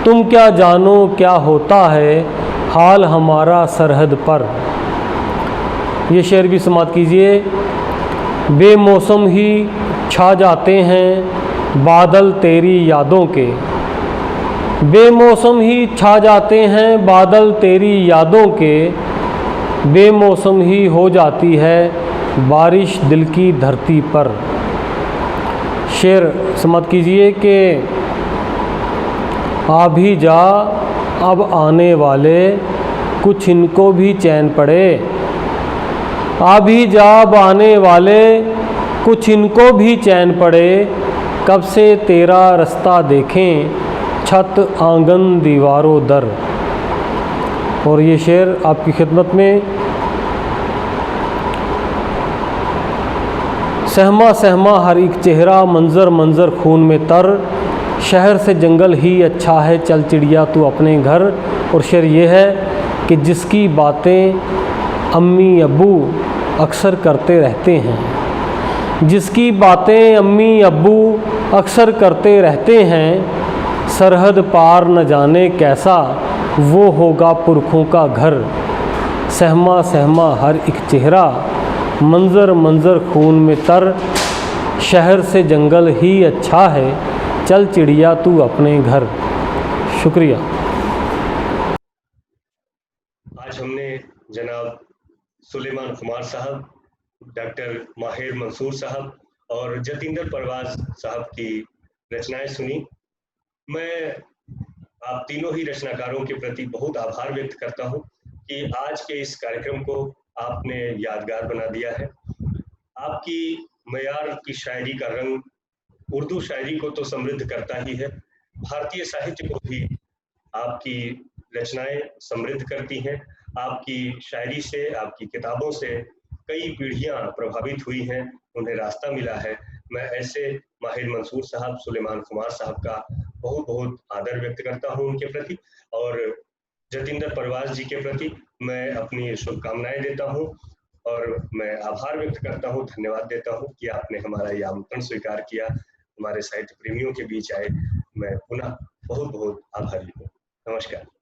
तुम क्या जानो क्या होता है, हाल हमारा सरहद पर। ये शेर भी समाप्त कीजिए। बेमौसम ही छा जाते हैं बादल तेरी यादों के। बेमौसम ही छा जाते हैं बादल तेरी यादों के। बेमौसम ही हो जाती है बारिश दिल की धरती पर। शेर समाप्त कीजिए कि आ भी जा अब आने वाले, कुछ इनको भी चैन पड़े। आ भी जा अब आने वाले, कुछ इनको भी चैन पड़े। कब से तेरा रास्ता देखें, छत आंगन दीवारों दर। और ये शेर आपकी खिदमत में। सहमा सहमा हर एक चेहरा, मंजर मंजर खून में तर। शहर से जंगल ही अच्छा है, चल चिड़िया तू अपने घर। और शेर ये है कि जिसकी बातें अम्मी अब्बू अक्सर करते रहते हैं। जिसकी बातें अम्मी अब्बू अक्सर करते रहते हैं। सरहद पार न जाने कैसा वो होगा पुरखों का घर। सहमा सहमा हर एक चेहरा, मंजर मंजर खून में तर। शहर से जंगल ही अच्छा है, चल चिड़िया तू अपने घर। शुक्रिया। आज हमने जनाब सुलेमान कुमार साहब, डॉक्टर माहिर मंसूर साहब और जतिंदर परवाज साहब की रचनाएं सुनी। मैं आप तीनों ही रचनाकारों के प्रति बहुत आभार व्यक्त करता हूं कि आज के इस कार्यक्रम को आपने यादगार बना दिया है। आपकी मयार की शायरी का रंग उर्दू शायरी को तो समृद्ध करता ही है, भारतीय साहित्य को भी आपकी रचनाएं समृद्ध करती हैं। आपकी शायरी से, आपकी किताबों से कई पीढ़ियां प्रभावित हुई हैं, उन्हें रास्ता मिला है। मैं ऐसे माहिर मंसूर साहब, सुलेमान कुमार साहब का बहुत बहुत आदर व्यक्त करता हूं उनके प्रति, और जतिंदर परवाज जी के प्रति मैं अपनी शुभकामनाएं देता हूं और मैं आभार व्यक्त करता हूं, धन्यवाद देता हूं कि आपने हमारा यह आमंत्रण स्वीकार किया, हमारे साहित्य प्रेमियों के बीच आए। मैं पुनः बहुत बहुत आभारी हूँ। नमस्कार।